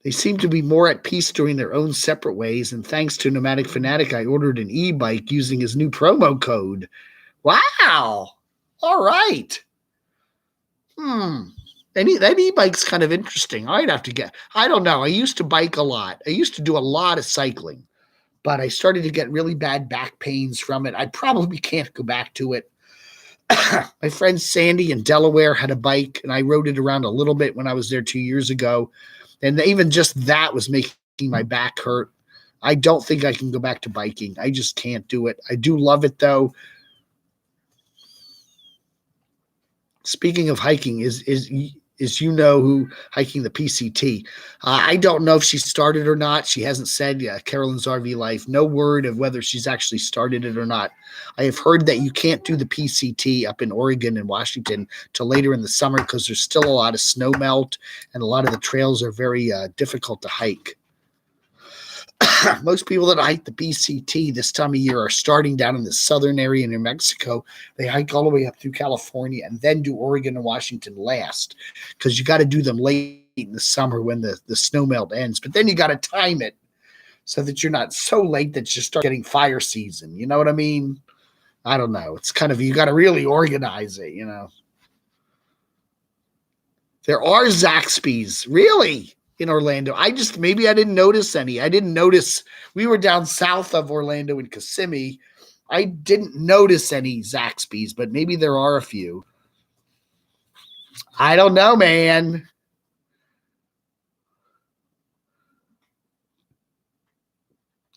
They seem to be more at peace doing their own separate ways, and thanks to Nomadic Fanatic, I ordered an e-bike using his new promo code. Wow. All right. That e-bike's kind of interesting. I'd have to I don't know. I used to bike a lot. I used to do a lot of cycling, but I started to get really bad back pains from it. I probably can't go back to it. My friend Sandy in Delaware had a bike, and I rode it around a little bit when I was there 2 years ago. And even just that was making my back hurt. I don't think I can go back to biking. I just can't do it. I do love it, though. Speaking of hiking, is who hiking the PCT. I don't know if she started or not. She hasn't said. Carolyn's RV Life. No word of whether she's actually started it or not. I have heard that you can't do the PCT up in Oregon and Washington till later in the summer because there's still a lot of snow melt and a lot of the trails are very difficult to hike. Most people that hike the PCT this time of year are starting down in the southern area in New Mexico. They hike all the way up through California and then do Oregon and Washington last because you got to do them late in the summer when the snow melt ends. But then you got to time it so that you're not so late that you start getting fire season. You know what I mean? I don't know. It's kind of, you got to really organize it, There are Zaxby's, really? In Orlando. Maybe I didn't notice any. I didn't notice. We were down south of Orlando in Kissimmee. I didn't notice any Zaxby's, but maybe there are a few. I don't know, man.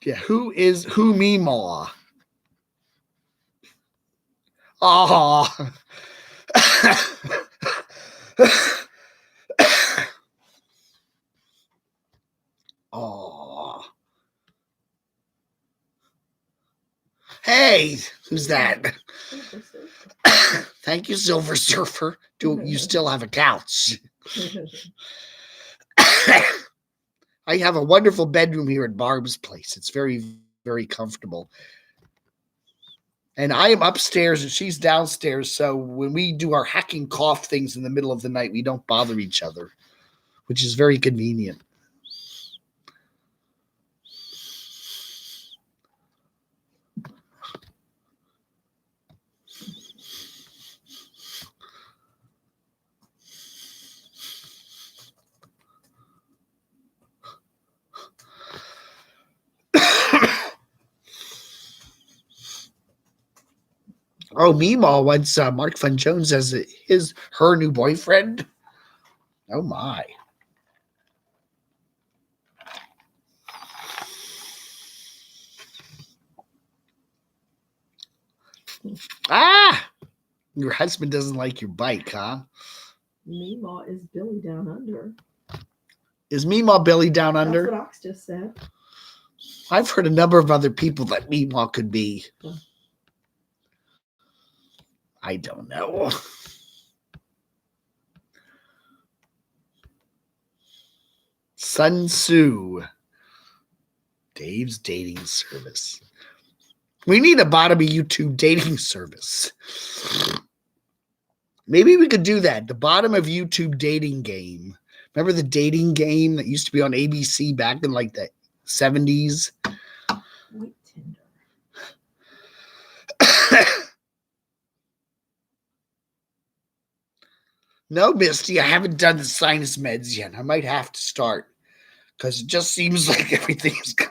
Yeah, who Meemaw? Oh. Oh. Hey, who's that? Thank you, Silver Surfer. Do you still have a couch? I have a wonderful bedroom here at Barb's place. It's very, very comfortable. And I am upstairs and she's downstairs. So when we do our hacking cough things in the middle of the night, we don't bother each other, which is very convenient. Oh, Meemaw wants Mark Fun Jones as her new boyfriend. Oh my. Ah, your husband doesn't like your bike, huh? Meemaw is Billy down under. Is Meemaw Billy down That's under? what Ox just said. I've heard a number of other people that Meemaw could be. I don't know. Sun Tzu. Dave's dating service. We need a bottom of YouTube dating service. Maybe we could do that. The bottom of YouTube dating game. Remember the dating game that used to be on ABC back in like the 70s? White Tinder. No, Misty, I haven't done the sinus meds yet. I might have to start because it just seems like everything is going.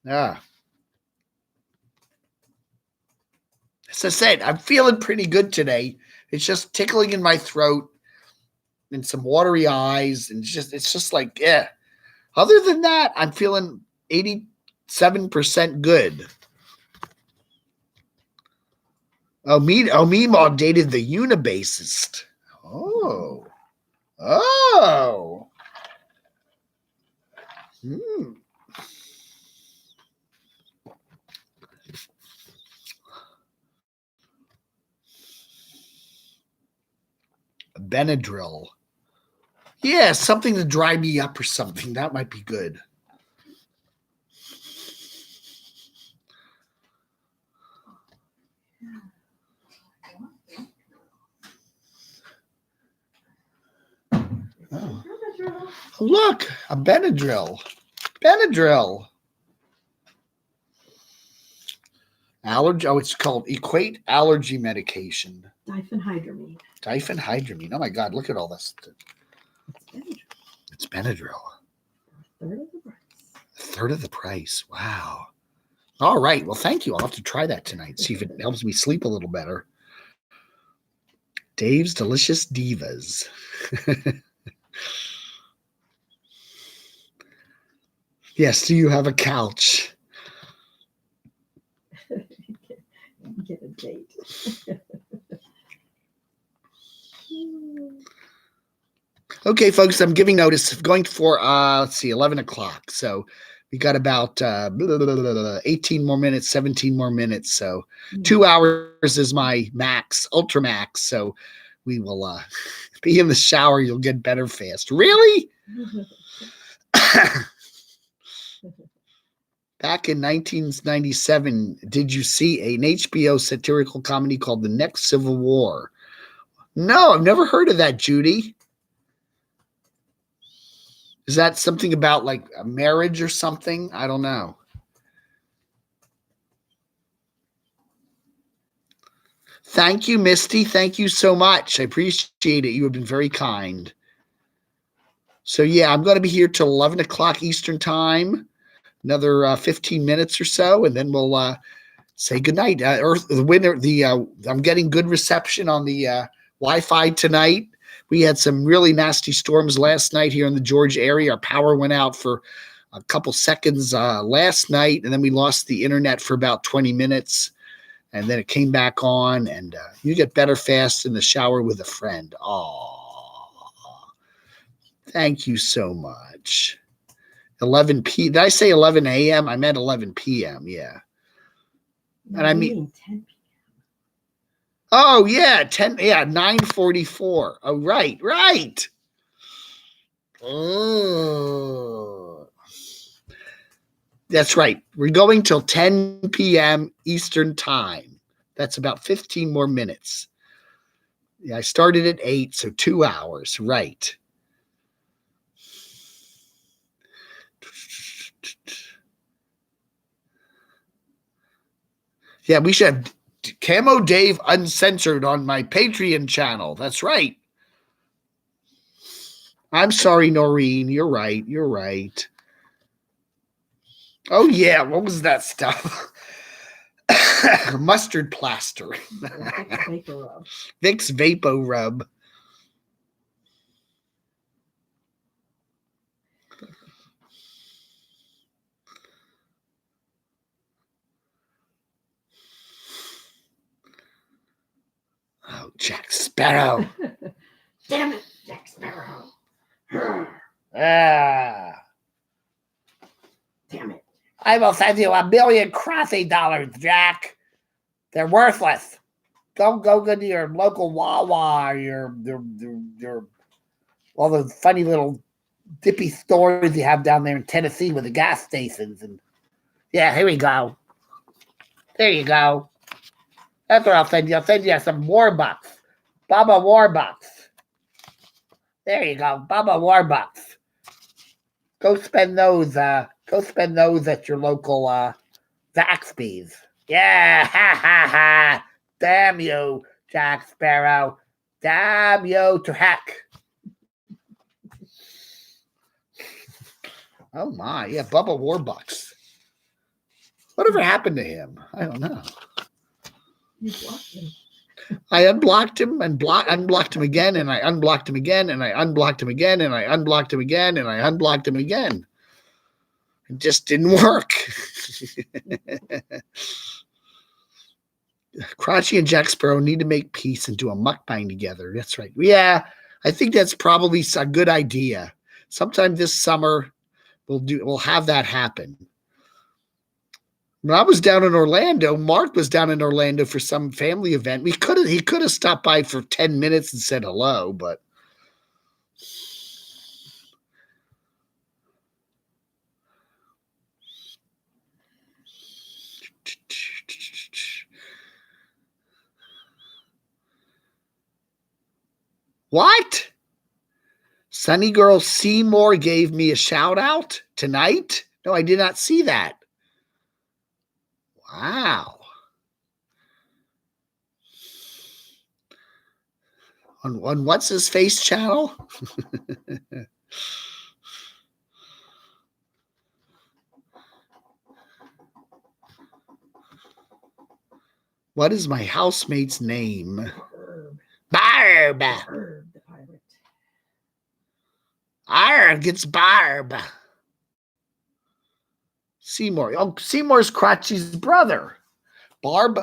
As I said, I'm feeling pretty good today. It's just tickling in my throat and some watery eyes, and it's just like, yeah. Other than that, I'm feeling 87% good. Meemaw dated the Unibasist. Oh. Benadryl. Yeah, something to dry me up or something. That might be good. Oh. Look, a Benadryl. Benadryl. Allergy. Oh, it's called Equate Allergy Medication. Diphenhydramine. Diphenhydramine. Oh my God! Look at all this. It's Benadryl. It's Benadryl. A third of the price. A third of the price. Wow. All right. Well, thank you. I'll have to try that tonight. See if it helps me sleep a little better. Dave's Delicious Divas. Yes. Do you have a couch? Get a date. Okay, folks, I'm giving notice going for, let's see, 11 o'clock. So we got about 18 more minutes, 17 more minutes. So 2 hours is my max, ultra max. So we will be in the shower. You'll get better fast. Really? Back in 1997, did you see an HBO satirical comedy called The Next Civil War? No, I've never heard of that, Judy. Is that something about like a marriage or something? I don't know. Thank you, Misty. Thank you so much. I appreciate it. You have been very kind. So, yeah, I'm going to be here till 11 o'clock Eastern time, another 15 minutes or so, and then we'll say goodnight. I'm getting good reception on the Wi-Fi tonight. We had some really nasty storms last night here in the Georgia area. Our power went out for a couple seconds last night, and then we lost the internet for about 20 minutes, and then it came back on, and you get better fast in the shower with a friend. Oh, thank you so much. 11 p. Did I say 11 a.m.? I meant 11 p.m. Yeah. No, And I mean 10 p.m. Oh, yeah, 9:44. Oh, right. Oh. That's right. We're going till 10 p.m. Eastern time. That's about 15 more minutes. Yeah, I started at 8, so 2 hours. Right. Yeah, we should have Camo Dave Uncensored on my Patreon channel. That's right. I'm sorry, Noreen. You're right. Oh, yeah. What was that stuff? Mustard plaster. Vicks Vapo Rub. Jack Sparrow. Damn it, Jack Sparrow. Ah. Damn it. I will send you $1 million Crossy dollars, Jack. They're worthless. Go to your local Wawa or your all the funny little dippy stores you have down there in Tennessee with the gas stations. And yeah, here we go. There you go. That's what I'll send you. I'll send you some Warbucks. Bubba Warbucks. There you go. Bubba Warbucks. Go spend those at your local Zaxby's. Yeah, ha ha ha. Damn you, Jack Sparrow. Damn you to heck. Oh my, yeah, Bubba Warbucks. Whatever happened to him? I don't know. You blocked him. I unblocked him and unblocked him again, and I unblocked him again, and I unblocked him again, and I unblocked him again, and I unblocked him again. It just didn't work. Crotchy and Jack Sparrow need to make peace and do a mukbang together. That's right. Yeah, I think that's probably a good idea. Sometime this summer, we'll have that happen. When I was down in Orlando, Mark was down in Orlando for some family event. He could have stopped by for 10 minutes and said hello, but what? Sunny Girl Seymour gave me a shout out tonight? No, I did not see that. Wow. On what's his face channel? What is my housemate's name? Barb. Barb. Barb the pirate. Arg, it's Barb. Seymour. Oh, Seymour's Crotchy's brother. Barb,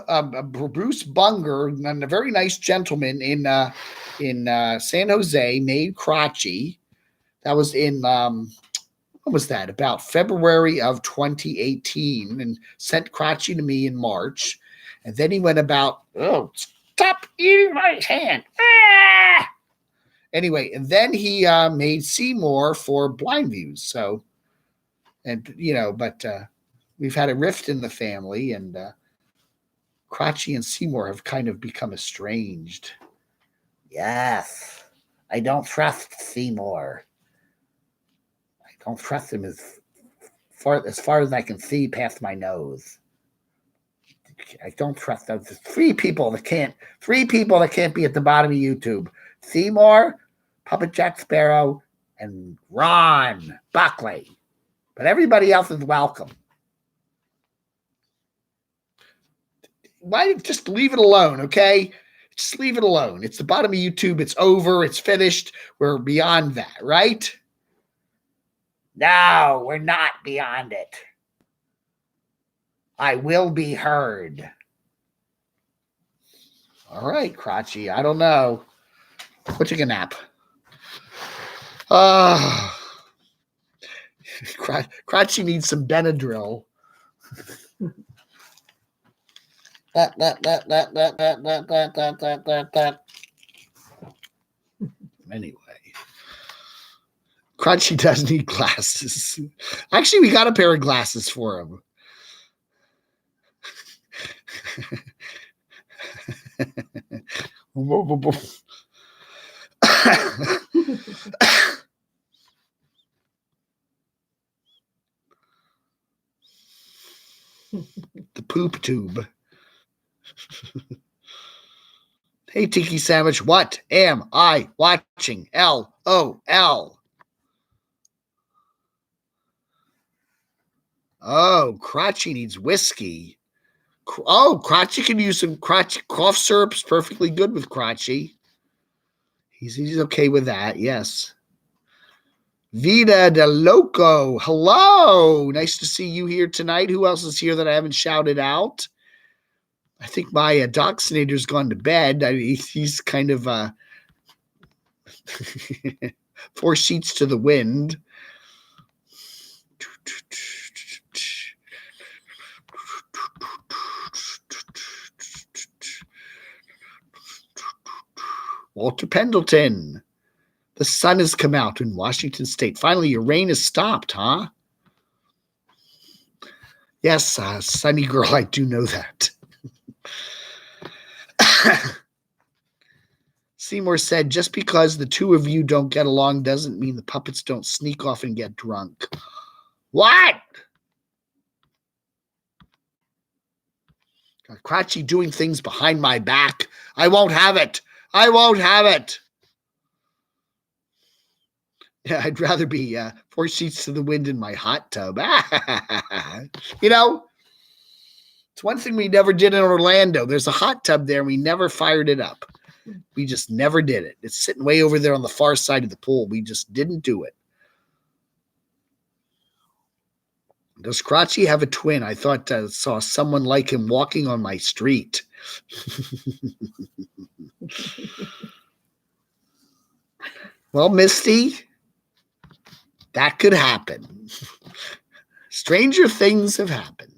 Bruce Bunger, and a very nice gentleman in San Jose, made Crotchy. That was in what was that? About February of 2018, and sent Crotchy to me in March. And then he went about, oh, stop eating my hand. Ah! Anyway, and then he made Seymour for Blind Views. So, and but we've had a rift in the family, and Crotchy and Seymour have kind of become estranged. Yes, I don't trust Seymour. I don't trust him as far as I can see past my nose. I don't trust those three people that can't be at the bottom of YouTube. Seymour, Puppet Jack Sparrow, and Ron Buckley. But everybody else is welcome. Why just leave it alone, okay? Just leave it alone. It's the bottom of YouTube. It's over. It's finished. We're beyond that, right? No, we're not beyond it. I will be heard. All right, Crotchy. I don't know. Go take a nap. Crotchy needs some Benadryl. Anyway, Crotchy does need glasses. Actually, we got a pair of glasses for him. The poop tube. Hey, Tiki Sandwich, what am I watching? LOL. Oh, Crotchy needs whiskey. Oh, Crotchy can use some Crotchy cough syrup's perfectly good with Crotchy. He's okay with that, yes. Vida de Loco, hello. Nice to see you here tonight. Who else is here that I haven't shouted out? I think my dachshundator's gone to bed. He's kind of 4 sheets to the wind. Walter Pendleton. The sun has come out in Washington State. Finally, your rain has stopped, huh? Yes, sunny girl, I do know that. Seymour said, just because the two of you don't get along doesn't mean the puppets don't sneak off and get drunk. What? Cratchy doing things behind my back. I won't have it. I won't have it. Yeah, I'd rather be 4 sheets to the wind in my hot tub. You know, it's one thing we never did in Orlando. There's a hot tub there, and we never fired it up. We just never did it. It's sitting way over there on the far side of the pool. We just didn't do it. Does Cratchy have a twin? I thought I saw someone like him walking on my street. Well, Misty, that could happen. Stranger things have happened.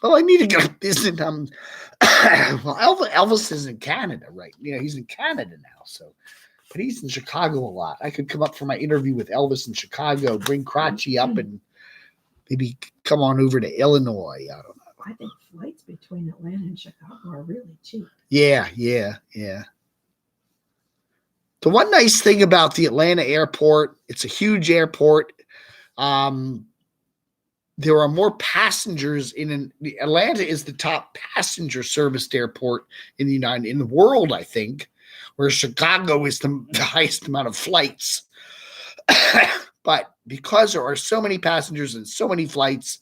Well, I need to get a business. Well, Elvis is in Canada, right? You know, he's in Canada now, so. But he's in Chicago a lot. I could come up for my interview with Elvis in Chicago, bring Cratchy up, and maybe come on over to Illinois. I don't know. I think flights between Atlanta and Chicago are really cheap. Yeah. The one nice thing about the Atlanta airport, it's a huge airport. There are more passengers Atlanta is the top passenger serviced airport in the world, I think, where Chicago is the highest amount of flights. But because there are so many passengers and so many flights,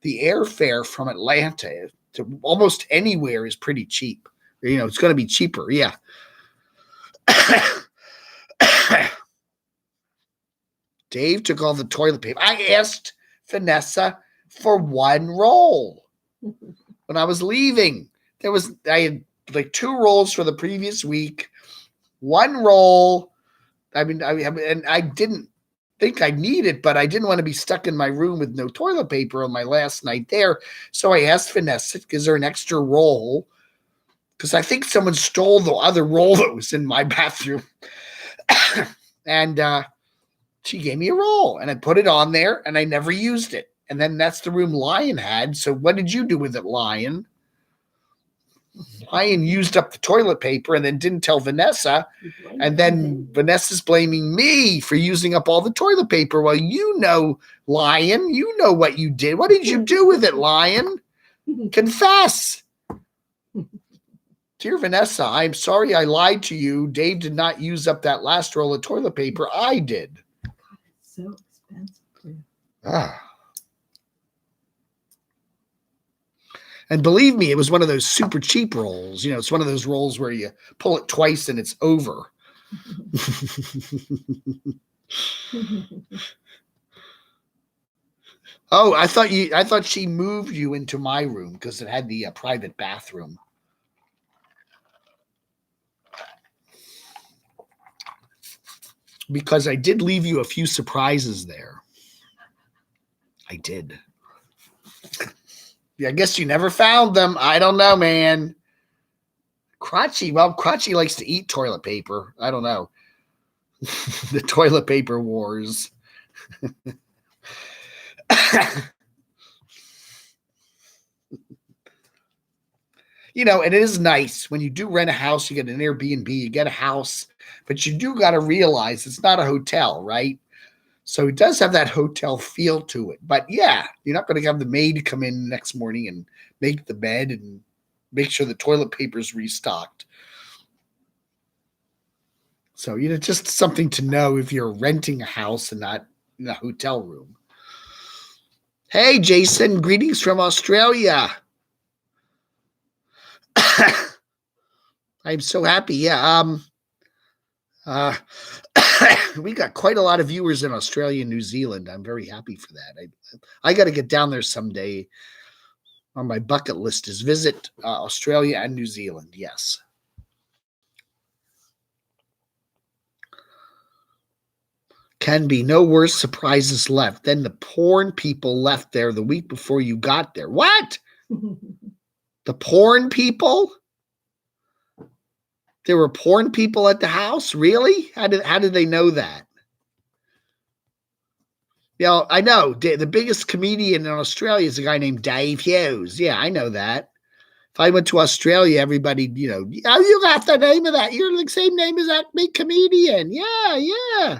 the airfare from Atlanta to almost anywhere is pretty cheap. You know, it's going to be cheaper. Yeah. Dave took all the toilet paper. I asked Vanessa for one roll when I was leaving. I had like 2 rolls for the previous week, 1 roll. And I didn't think I need it, but I didn't want to be stuck in my room with no toilet paper on my last night there. So I asked Vanessa, is there an extra roll? Because I think someone stole the other roll that was in my bathroom. And she gave me a roll, and I put it on there, and I never used it. And then that's the room Lion had. So what did you do with it, Lion? Lion used up the toilet paper and then didn't tell Vanessa. And then Vanessa's blaming me for using up all the toilet paper. Well, you know, Lion, you know what you did. What did you do with it, Lion? Confess. Dear Vanessa, I'm sorry I lied to you. Dave did not use up that last roll of toilet paper. I did. God, it's so expensive. And believe me, it was one of those super cheap rolls. You know, it's one of those rolls where you pull it twice and it's over. Oh, I thought she moved you into my room because it had the private bathroom. Because I did leave you a few surprises there. I did. I guess you never found them. I don't know, man. Cratchy likes to eat toilet paper. I don't know. The toilet paper wars. You know, and it is nice when you do rent a house, you get an Airbnb, you get a house, but you do got to realize it's not a hotel, right? So it does have that hotel feel to it. But yeah, you're not going to have the maid come in the next morning and make the bed and make sure the toilet paper is restocked. So, you know, just something to know if you're renting a house and not in a hotel room. Hey, Jason, greetings from Australia. I'm so happy. Yeah. We got quite a lot of viewers in Australia and New Zealand. I'm very happy for that. I got to get down there someday. on my bucket list is visit Australia and New Zealand. Yes. Can be no worse surprises left than the porn people left there the week before you got there. What? The porn people? There were porn people at the house? Really? How did they know that? I know the biggest comedian in Australia is a guy named Dave Hughes. Yeah, I know that. If I went to Australia, everybody, oh, you got the name of that. You're the same name as that big comedian. Yeah.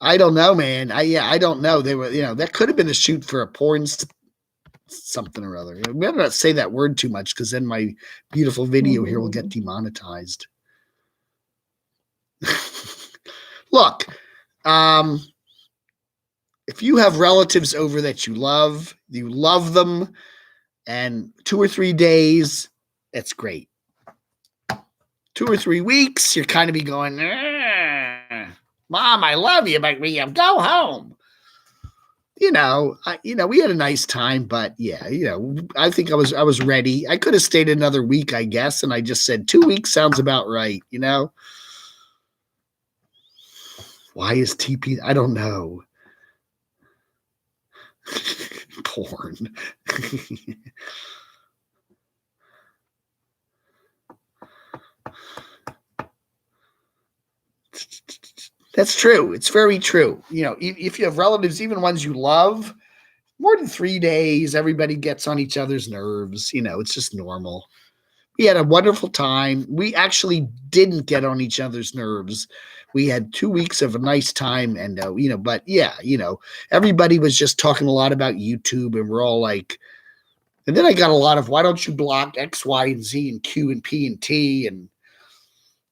I don't know, man. I don't know. They were, that could have been a shoot for a porn something or other. We better not say that word too much because then my beautiful video here will get demonetized. Look, if you have relatives over that you love them, and 2 or 3 days, it's great. 2 or 3 weeks, you're kind of be going, Mom, I love you, but go home. We had a nice time, but yeah, I think I was ready. I could have stayed another week, I guess, and I just said 2 weeks sounds about right, Why is TP? I don't know. Porn. That's true. It's very true. If you have relatives, even ones you love, more than 3 days, everybody gets on each other's nerves. It's just normal. We had a wonderful time. We actually didn't get on each other's nerves. We had 2 weeks of a nice time. And, but yeah, everybody was just talking a lot about YouTube, and we're all like, and then I got a lot of, why don't you block X, Y, and Z and Q and P and T? And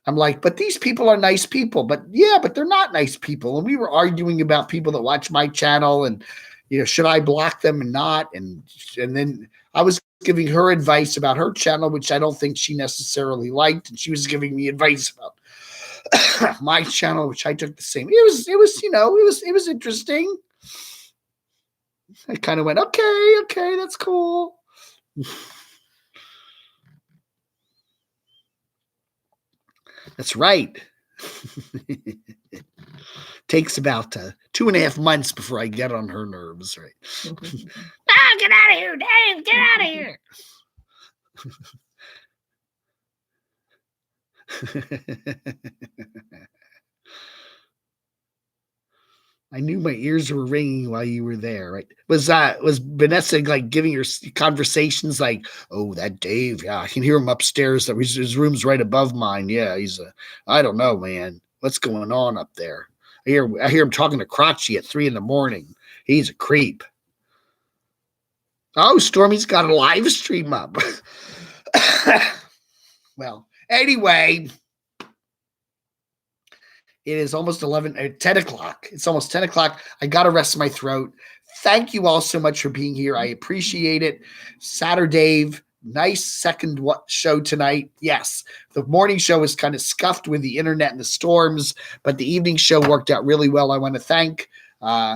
I'm like, but these people are nice people. But they're not nice people. And we were arguing about people that watch my channel and, should I block them and not? And then I was giving her advice about her channel, which I don't think she necessarily liked. And she was giving me advice about my channel, which I took the same. It was interesting. I kind of went, okay, that's cool. That's right. Takes about 2.5 months before I get on her nerves, right? Get out of here, Dave! Get out of here! I knew my ears were ringing while you were there, right? Was Vanessa like giving her conversations like, oh, that Dave, yeah, I can hear him upstairs. His room's right above mine. Yeah, I don't know, man. What's going on up there? I hear him talking to Crotchy at 3 a.m. He's a creep. Oh, Stormy's got a live stream up. Well, anyway, it is almost 10 o'clock. It's almost 10 o'clock. I got to rest my throat. Thank you all so much for being here. I appreciate it. SaturDAVE, nice second show tonight. Yes, the morning show was kind of scuffed with the internet and the storms, but the evening show worked out really well. I want to thank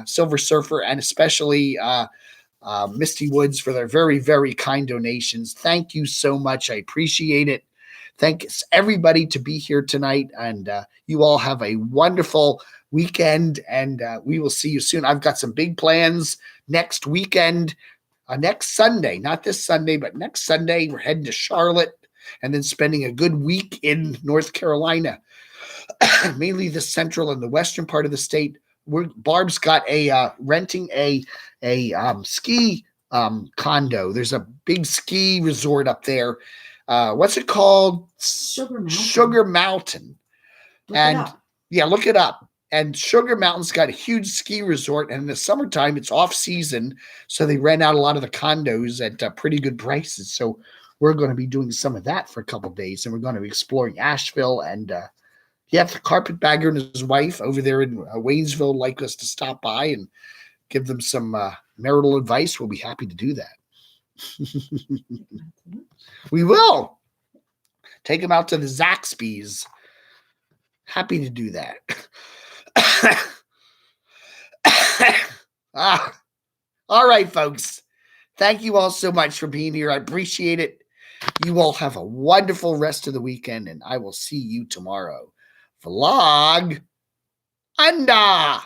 Silver Surfer and especially Misty Woods for their very, very kind donations. Thank you so much. I appreciate it. Thanks everybody to be here tonight, and you all have a wonderful weekend, and we will see you soon. I've got some big plans next weekend, next Sunday, not this Sunday, but next Sunday. We're heading to Charlotte and then spending a good week in North Carolina, mainly the central and the western part of the state. Barb's got renting a ski condo. There's a big ski resort up there. What's it called? Sugar Mountain. Look it up. And Sugar Mountain's got a huge ski resort, and in the summertime it's off season, so they rent out a lot of the condos at pretty good prices. So we're going to be doing some of that for a couple of days, and we're going to be exploring Asheville. And the carpetbagger and his wife over there in Waynesville like us to stop by and give them some marital advice. We'll be happy to do that. We will take them out to the Zaxby's Happy to do that. All right, folks. Thank you all so much for being here. I appreciate it. You all have a wonderful rest of the weekend, and I will see you tomorrow. Vlog Anda.